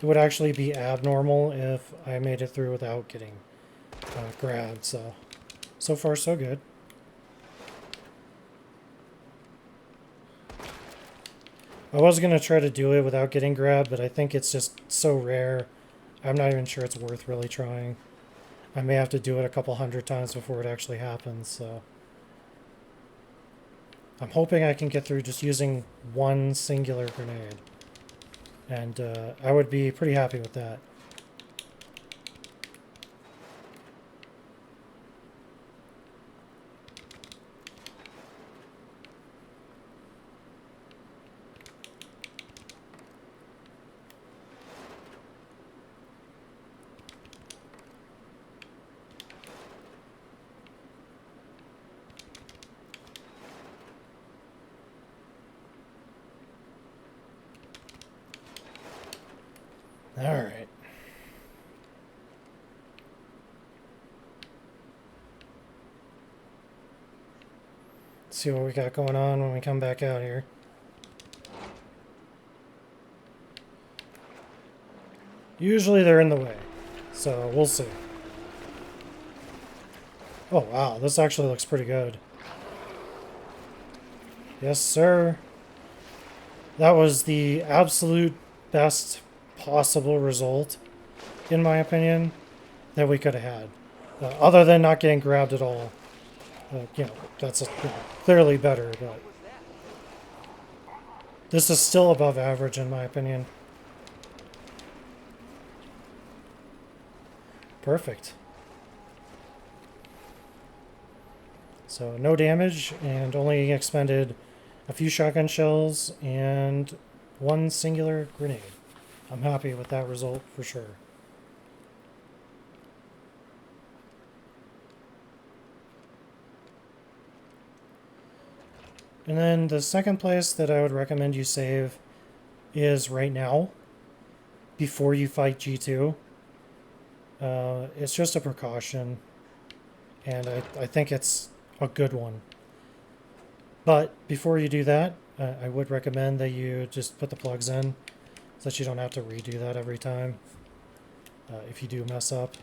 It would actually be abnormal if I made it through without getting grabbed. So So far, so good. I was going to try to do it without getting grabbed, but I think it's just so rare. I'm not even sure it's worth really trying. I may have to do it a couple hundred times before it actually happens, so... I'm hoping I can get through just using one singular grenade. And I would be pretty happy with that. Alright. See what we got going on when we come back out here. Usually they're in the way, so we'll see. Oh wow, this actually looks pretty good. Yes, sir. That was the absolute best possible result, in my opinion, that we could have had. Other than not getting grabbed at all. You know, that's clearly better, but this is still above average, in my opinion. Perfect. So no damage, and only expended a few shotgun shells and one singular grenade. I'm happy with that result for sure. And then the second place that I would recommend you save is right now, before you fight G2. It's just a precaution, and I think it's a good one. But before you do that, I would recommend that you just put the plugs in, so that you don't have to redo that every time if you do mess up.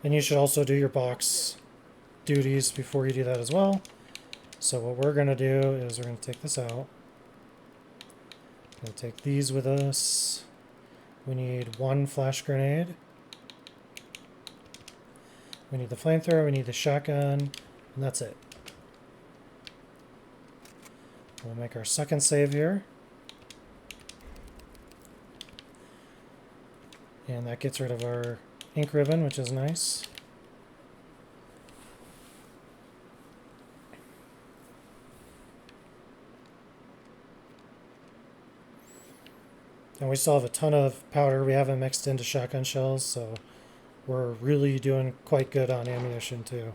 And you should also do your box duties before you do that as well. So what we're going to do is we're going to take this out. Going to take these with us. We need one flash grenade. We need the flamethrower, we need the shotgun, and that's it. We'll make our second save here. And that gets rid of our ink ribbon, which is nice. And we still have a ton of powder we haven't mixed into shotgun shells, so we're really doing quite good on ammunition too.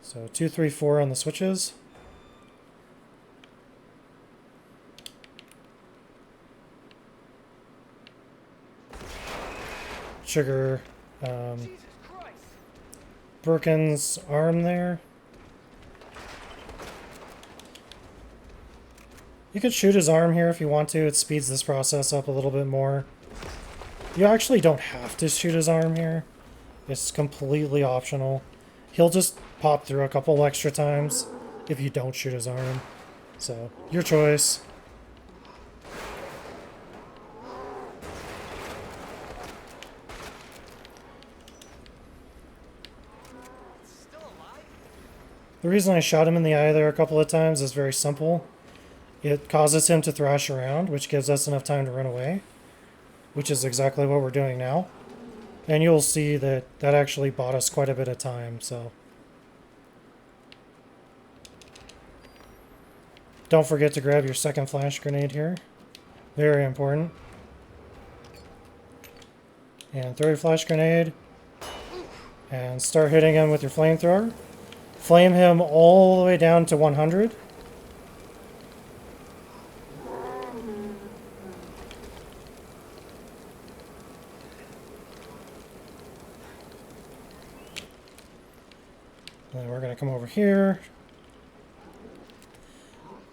So 2, 3, 4 on the switches. Trigger Birkin's arm there. You could shoot his arm here if you want to. It speeds this process up a little bit more. You actually don't have to shoot his arm here. It's completely optional. He'll just pop through a couple extra times if you don't shoot his arm. So, your choice. Still alive? The reason I shot him in the eye there a couple of times is very simple. It causes him to thrash around, which gives us enough time to run away, which is exactly what we're doing now. And you'll see that that actually bought us quite a bit of time, so. Don't forget to grab your second flash grenade here. Very important. And throw your flash grenade. And start hitting him with your flamethrower. Flame him all the way down to 100. And then we're going to come over here.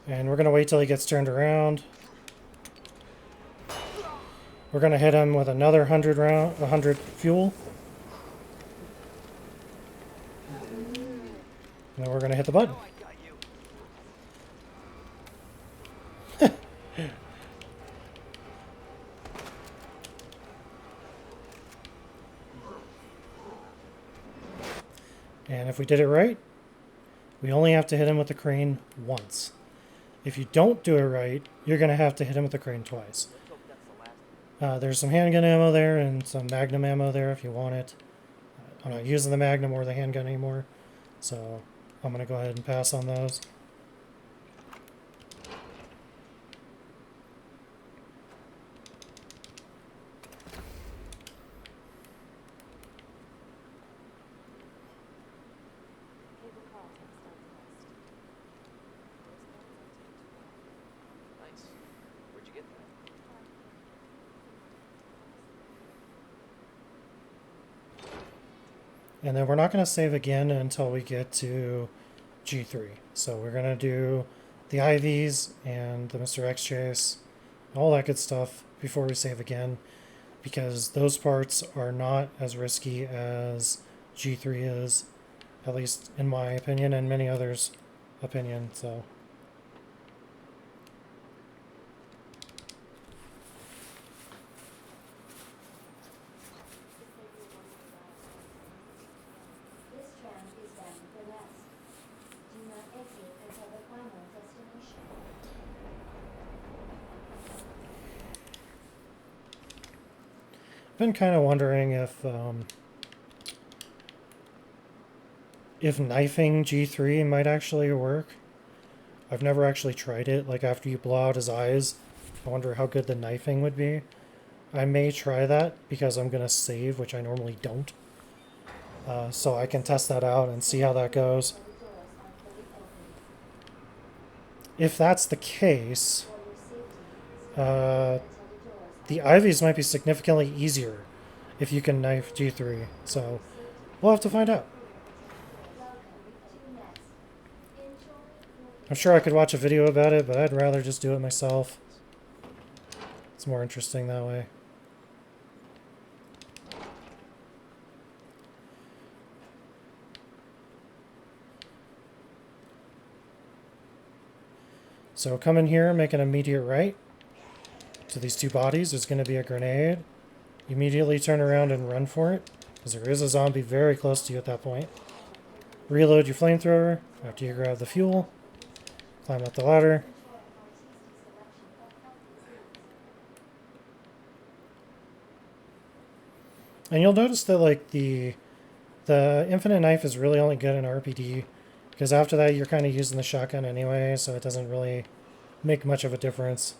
And we're going to wait till he gets turned around. We're going to hit him with another 100 fuel. And then we're going to hit the button. Oh, I got you. And if we did it right, we only have to hit him with the crane once. If you don't do it right, you're going to have to hit him with the crane twice. Let's hope that's the last. There's some handgun ammo there and some magnum ammo there if you want it. I'm not using the magnum or the handgun anymore, so I'm going to go ahead and pass on those. Cable car takes down the west. Nice. Where'd you get that? And then we're not going to save again until we get to G3. So we're going to do the IVs and the Mr. X chase, all that good stuff before we save again, because those parts are not as risky as G3 is, at least in my opinion and many others' opinion. So This tram is bound for west. Do not exit until the final destination. I've been kind of wondering if knifing G3 might actually work. I've never actually tried it. Like after you blow out his eyes, I wonder how good the knifing would be. I may try that because I'm gonna save, which I normally don't. So I can test that out and see how that goes. The doors are fully open. If that's the case, For your safety, uh, until the doors the IVs might be significantly easier if you can knife G3. So we'll have to find out. welcome to Nest. Enjoy your I'm sure I could watch a video about it, but I'd rather just do it myself. It's more interesting that way. So come in here, make an immediate right to these two bodies. There's going to be a grenade. Immediately turn around and run for it, because there is a zombie very close to you at that point. Reload your flamethrower after you grab the fuel. Climb up the ladder. And you'll notice that like the infinite knife is really only good in RPD, because after that you're kind of using the shotgun anyway, so it doesn't really make much of a difference.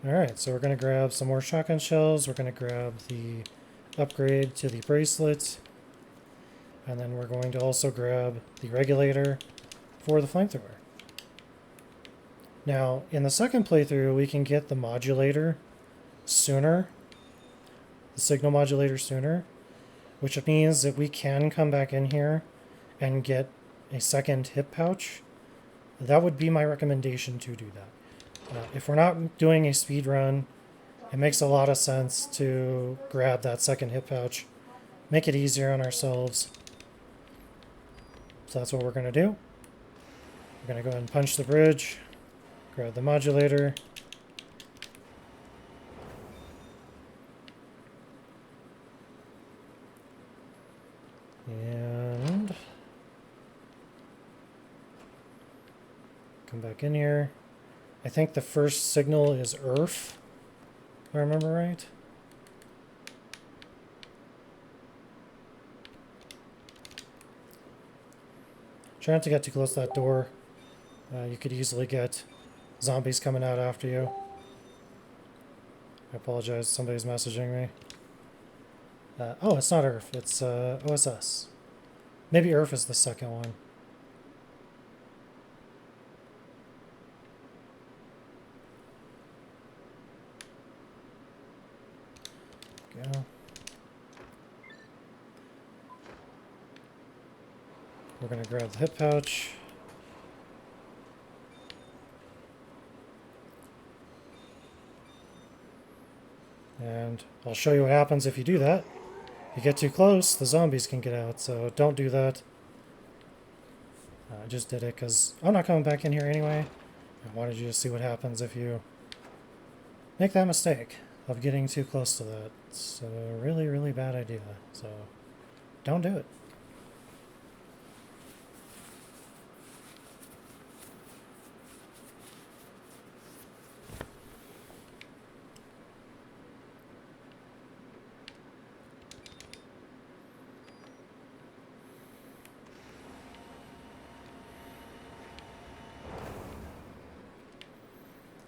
Alright, so we're going to grab some more shotgun shells. We're going to grab the upgrade to the bracelet. And then we're going to also grab the regulator for the flamethrower. Now, in the second playthrough, we can get the modulator sooner. The signal modulator sooner. Which means that we can come back in here and get a second hip pouch. That would be my recommendation to do that. If we're not doing a speed run, it makes a lot of sense to grab that second hip pouch, make it easier on ourselves. So that's what we're going to do. We're going to go ahead and punch the bridge, grab the modulator. And come back in here. I think the first signal is Earth, if I remember right. Try not to get too close to that door. You could easily get zombies coming out after you. I apologize, somebody's messaging me. Oh, it's not Earth, it's OSS. Maybe Earth is the second one. Go. We're going to grab the hip pouch. And I'll show you what happens if you do that. If you get too close, the zombies can get out, so don't do that. I just did it because I'm not coming back in here anyway. I wanted you to see what happens if you make that mistake of getting too close to that. It's a really, really bad idea, so don't do it.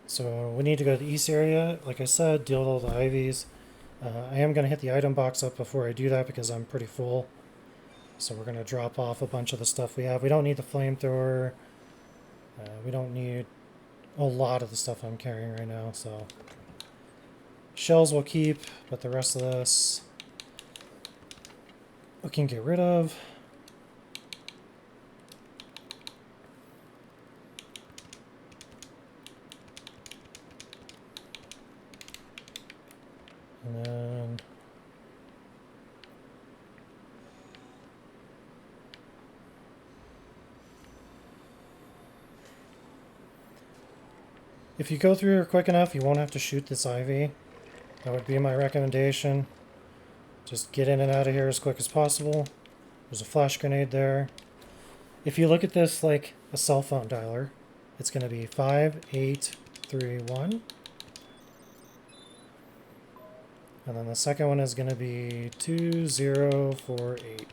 So we need to go to the east area. Like I said, deal with all the IVs. I am going to hit the item box up before I do that because I'm pretty full. So we're going to drop off a bunch of the stuff we have. We don't need the flamethrower. We don't need a lot of the stuff I'm carrying right now. So shells we'll keep, but the rest of this we can get rid of. And then if you go through here quick enough, you won't have to shoot this IV. That would be my recommendation. Just get in and out of here as quick as possible. There's a flash grenade there. If you look at this like a cell phone dialer, it's going to be 5831. And then the second one is going to be 2048.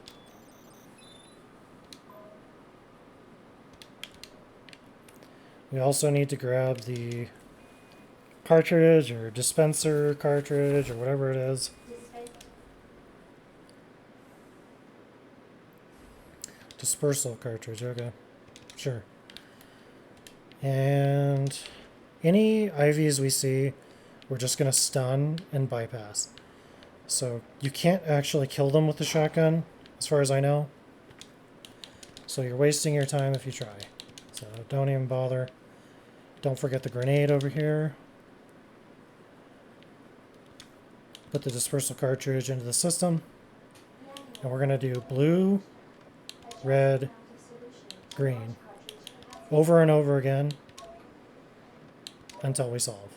We also need to grab the cartridge or dispenser cartridge or whatever it is. Dispersal cartridge, okay. Sure. And any IVs we see, we're just going to stun and bypass. So you can't actually kill them with the shotgun, as far as I know. So you're wasting your time if you try. So don't even bother. Don't forget the grenade over here. Put the dispersal cartridge into the system. And we're going to do blue, red, green. Over and over again until we solve.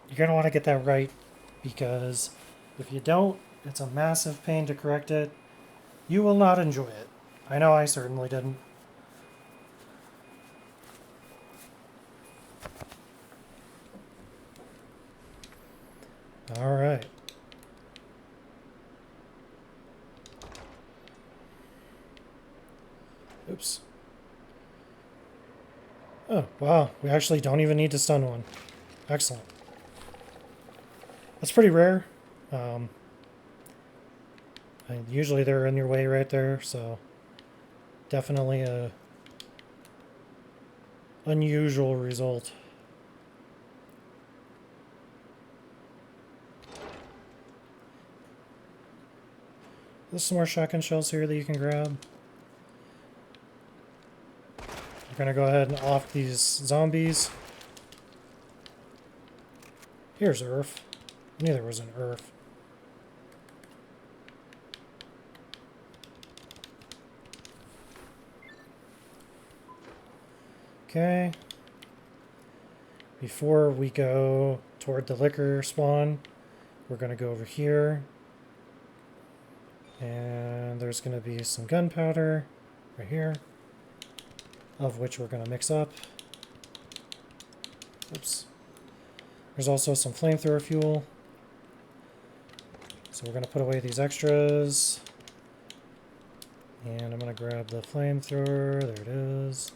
You're going to want to get that right, because if you don't, it's a massive pain to correct it. You will not enjoy it. I know I certainly didn't. All right. Oops. Oh, wow. We actually don't even need to stun one. Excellent. That's pretty rare. And usually they're in your way right there, so definitely a unusual result. There's some more shotgun shells here that you can grab. We're gonna go ahead and off these zombies. Here's Earth. I knew there was an Earth. Okay. Before we go toward the liquor spawn, we're going to go over here. And there's going to be some gunpowder right here, of which we're going to mix up. Oops. There's also some flamethrower fuel. So we're going to put away these extras. And I'm going to grab the flamethrower. There it is.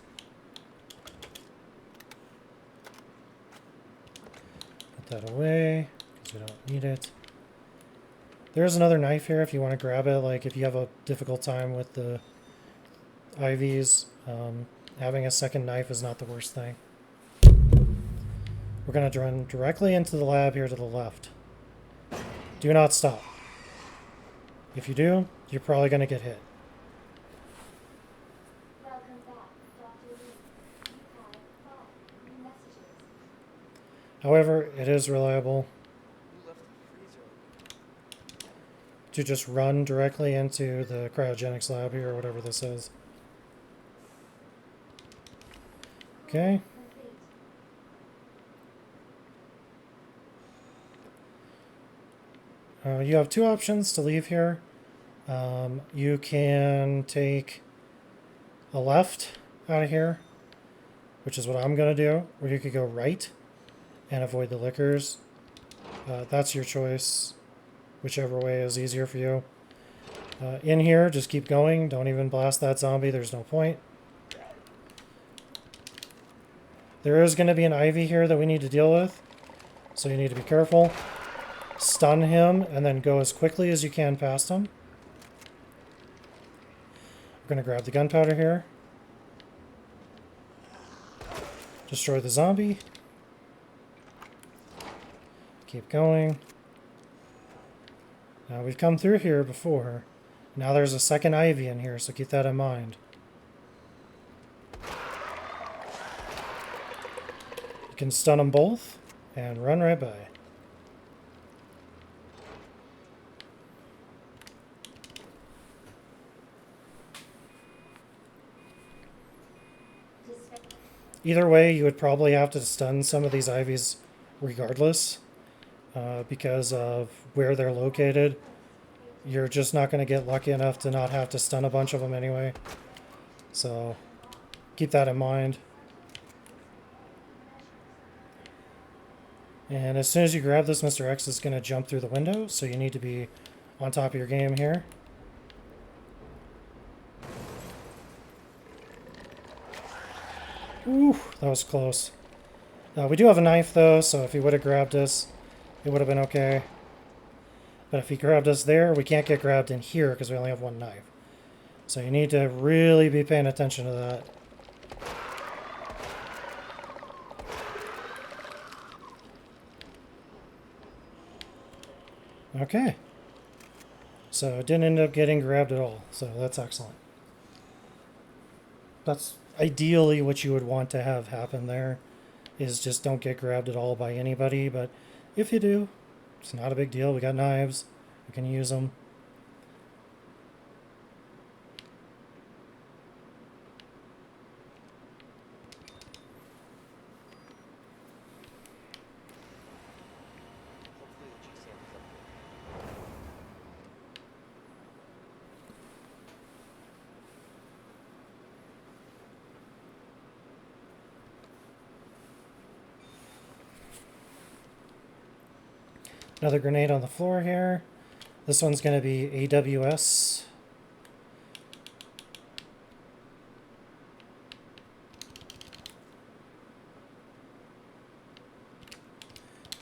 Put that away, because we don't need it. There's another knife here if you want to grab it. Like if you have a difficult time with the IVs, having a second knife is not the worst thing. We're We're going to run directly into the lab here to the left. Do not stop. If you do, you're probably going to get hit. Welcome back, Dr. Lee. You have 5 new messages. However, it is reliable Who left the freezer open? to just run directly into the cryogenics lab here, or whatever this is. Okay. Complete. You have 2 options to leave here. You can take a left out of here, which is what I'm going to do, or you could go right and avoid the liquors. That's your choice, whichever way is easier for you. In here, just keep going. Don't even blast that zombie. There's no point. There is going to be an Ivy here that we need to deal with, so you need to be careful. Stun him, and then go as quickly as you can past him. We're going to grab the gunpowder here. Destroy the zombie. Keep going. Now, we've come through here before. Now there's a second Ivy in here, so keep that in mind. You can stun them both and run right by. Either way, you would probably have to stun some of these Ivies regardless, because of where they're located. You're just not going to get lucky enough to not have to stun a bunch of them anyway. So keep that in mind. And as soon as you grab this, Mr. X is going to jump through the window, so you need to be on top of your game here. Ooh, that was close. We do have a knife, though, so if he would have grabbed us, it would have been okay. But if he grabbed us there, we can't get grabbed in here because we only have one knife. So you need to really be paying attention to that. Okay. So it didn't end up getting grabbed at all, so that's excellent. That's ideally what you would want to have happen there, is just don't get grabbed at all by anybody, but if you do, it's not a big deal. We got knives. We can use them. Hopefully the G sample's up there. Another grenade on the floor here. This one's going to be AWS.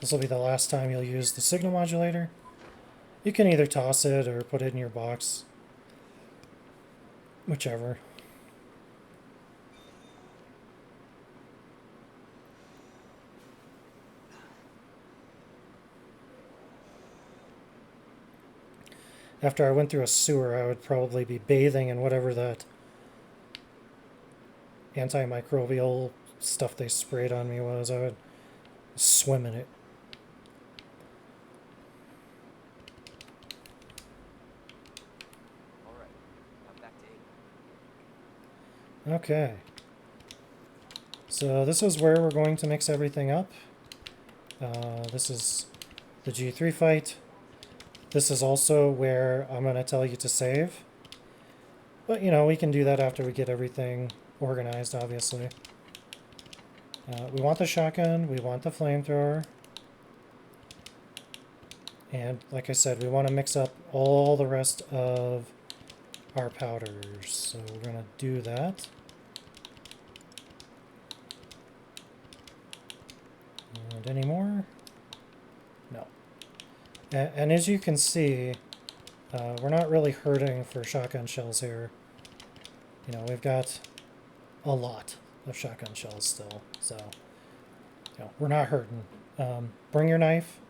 This will be the last time you'll use the signal modulator. You can either toss it or put it in your box. Whichever. After I went through a sewer, I would probably be bathing in whatever that antimicrobial stuff they sprayed on me was. I would swim in it. Alright, now back to 8. Okay. So this is where we're going to mix everything up. This is the G3 fight. This is also where I'm going to tell you to save. But, you know, we can do that after we get everything organized, obviously. We want the shotgun. We want the flamethrower. And, like I said, we want to mix up all the rest of our powders. So we're going to do that. And any more? No. And as you can see, we're not really hurting for shotgun shells here. You know, we've got a lot of shotgun shells still, so No, we're not hurting. Bring your knife.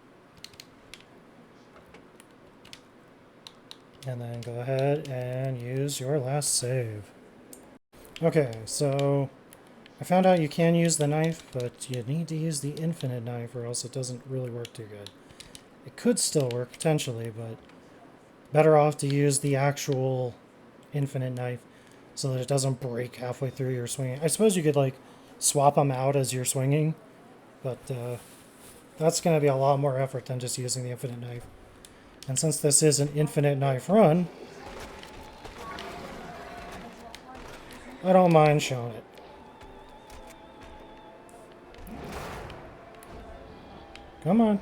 And then go ahead and use your last save. Okay, so I found out you can use the knife, but you need to use the infinite knife or else it doesn't really work too good. It could still work potentially, but better off to use the actual infinite knife so that it doesn't break halfway through your swinging. I suppose you could like swap them out as you're swinging, but that's going to be a lot more effort than just using the infinite knife. And since this is an infinite knife run, I don't mind showing it. Come on.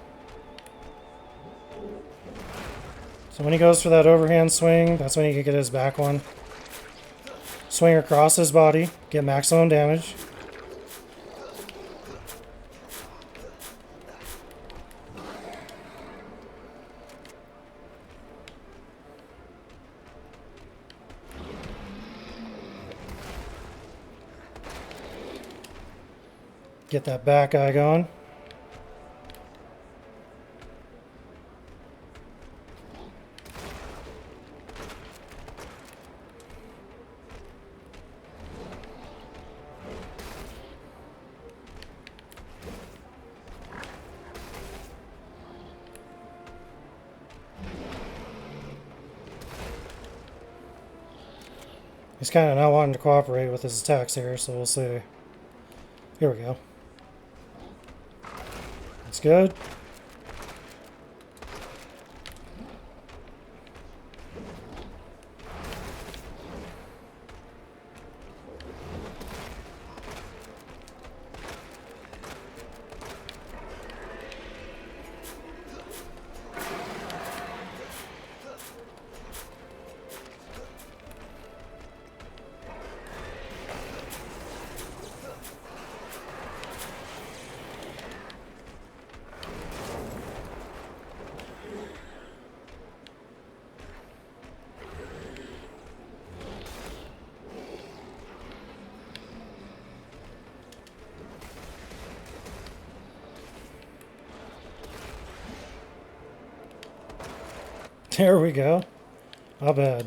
So when he goes for that overhand swing, that's when he can get his back one. Swing across his body, get maximum damage. Get that back guy going. He's kind of not wanting to cooperate with his attacks here, so we'll see. Here we go. That's good. There we go. Not bad.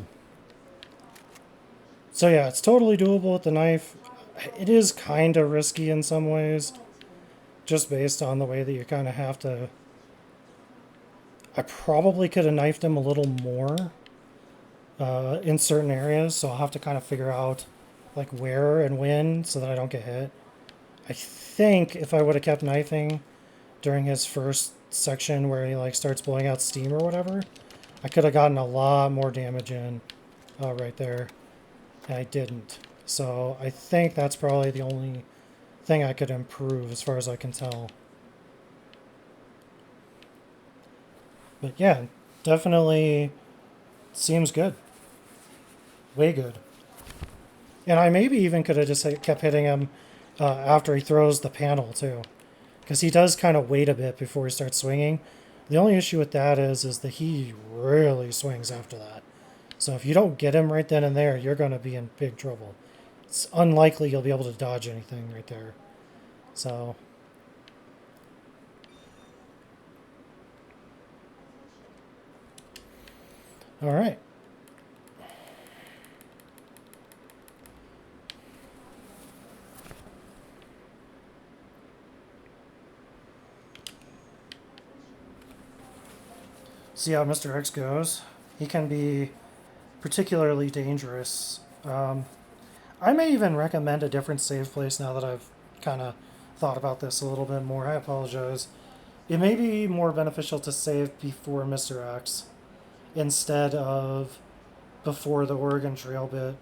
So yeah, it's totally doable with the knife. It is kind of risky in some ways, just based on the way that you kind of have to... I probably could have knifed him a little more in certain areas, so I'll have to kind of figure out like where and when so that I don't get hit. I think if I would have kept knifing during his first section where he like starts blowing out steam or whatever, I could have gotten a lot more damage in right there, and I didn't. So I think that's probably the only thing I could improve as far as I can tell. But yeah, definitely seems good. Way good. And I maybe even could have just kept hitting him after he throws the panel too. Because he does kind of wait a bit before he starts swinging. The only issue with that is that he really swings after that. So if you don't get him right then and there, you're going to be in big trouble. It's unlikely you'll be able to dodge anything right there. So... all right. See how Mr. X goes. He can be particularly dangerous. I may even recommend a different save place now that I've kind of thought about this a little bit more. I apologize. It may be more beneficial to save before Mr. X instead of before the Oregon Trail bit.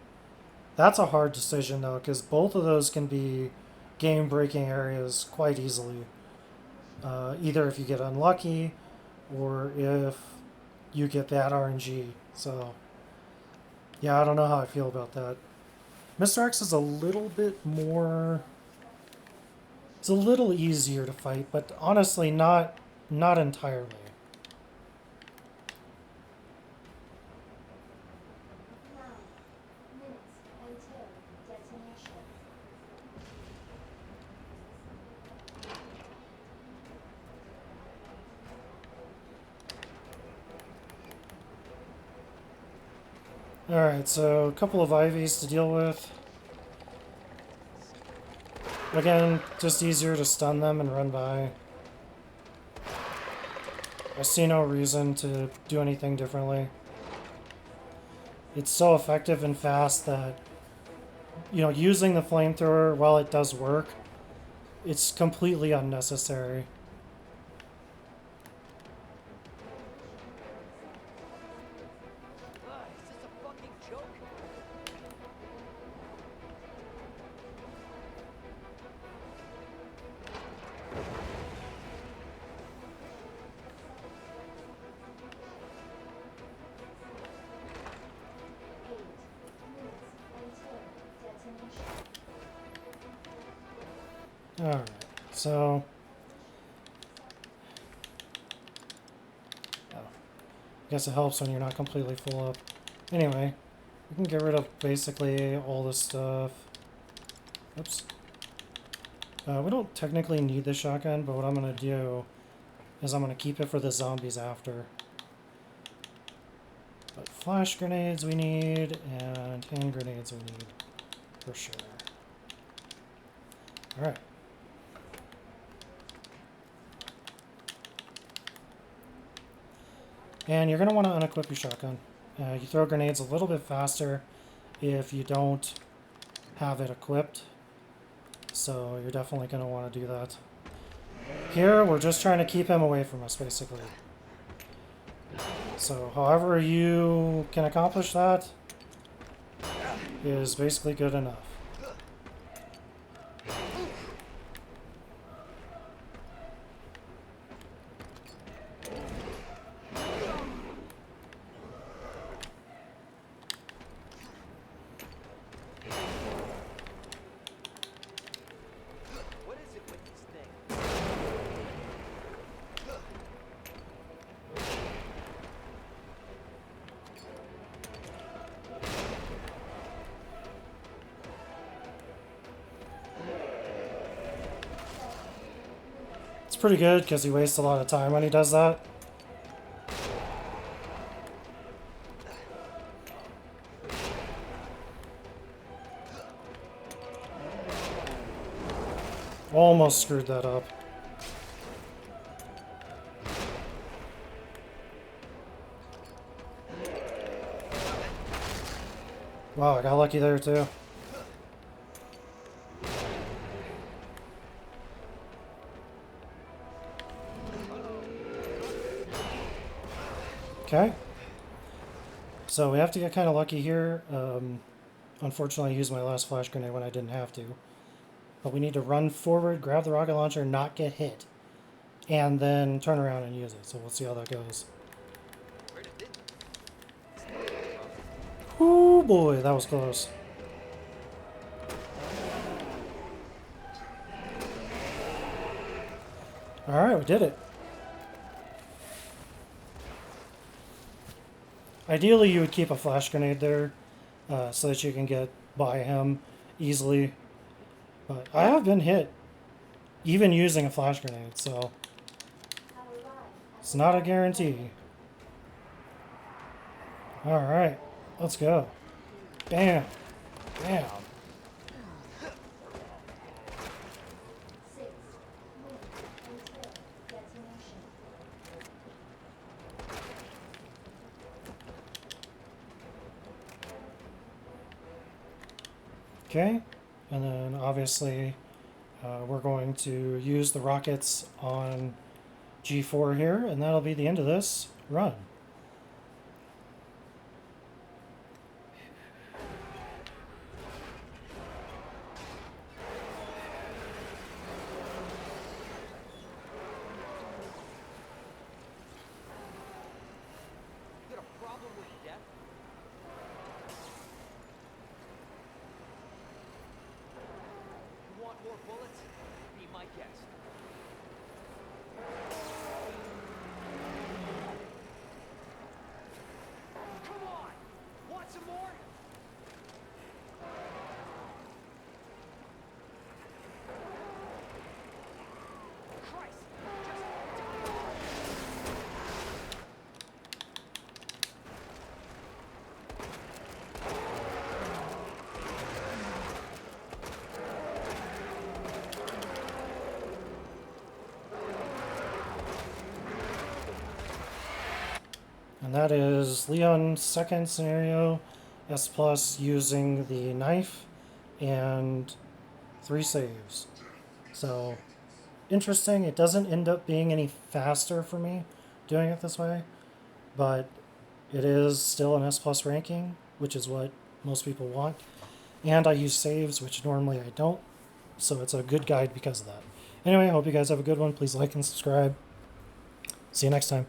That's a hard decision though, because both of those can be game-breaking areas quite easily. Either if you get unlucky or if you get bad RNG. So, yeah, I don't know how I feel about that. Mr. X is a little bit more... it's a little easier to fight, but honestly not entirely. Until detonation. Alright, so a couple of IVs to deal with. Again, just easier to stun them and run by. I see no reason to do anything differently. It's so effective and fast that, you know, using the flamethrower, while it does work, it's completely unnecessary. Is this a fucking joke? Alright, so... Oh, I guess it helps when you're not completely full up. Anyway, we can get rid of basically all this stuff. Oops. We don't technically need the shotgun, but what I'm going to do is I'm going to keep it for the zombies after. But flash grenades we need, and hand grenades we need, for sure. Alright. And you're going to want to unequip your shotgun. You throw grenades a little bit faster if you don't have it equipped. So you're definitely going to want to do that. Here, we're just trying to keep him away from us, basically. So however you can accomplish that is basically good enough. What is it with this thing? It's pretty good because he wastes a lot of time when he does that. Almost screwed that up. Wow, I got lucky there too. Okay. So we have to get kind of lucky here. Unfortunately, I used my last flash grenade when I didn't have to. But we need to run forward, grab the rocket launcher, not get hit, and then turn around and use it. So we'll see how that goes. Where did it? Oh boy, that was close. Alright, we did it. Ideally, you would keep a flash grenade there so that you can get by him easily. But I have been hit, even using a flash grenade, so it's not a guarantee. Alright, let's go. Bam. Bam. 6. Move until detonation. Okay, and then obviously we're going to use the rockets on G4 here, and that'll be the end of this run. You got a problem with death? You want more bullets? Be my guest. Come on! Want some more? Christ! Just And that is Leon's second scenario, S plus using the knife and 3 saves. So interesting. It doesn't end up being any faster for me doing it this way, but it is still an S plus ranking, which is what most people want. And I use saves, which normally I don't. So it's a good guide because of that. Anyway, I hope you guys have a good one. Please like and subscribe. See you next time.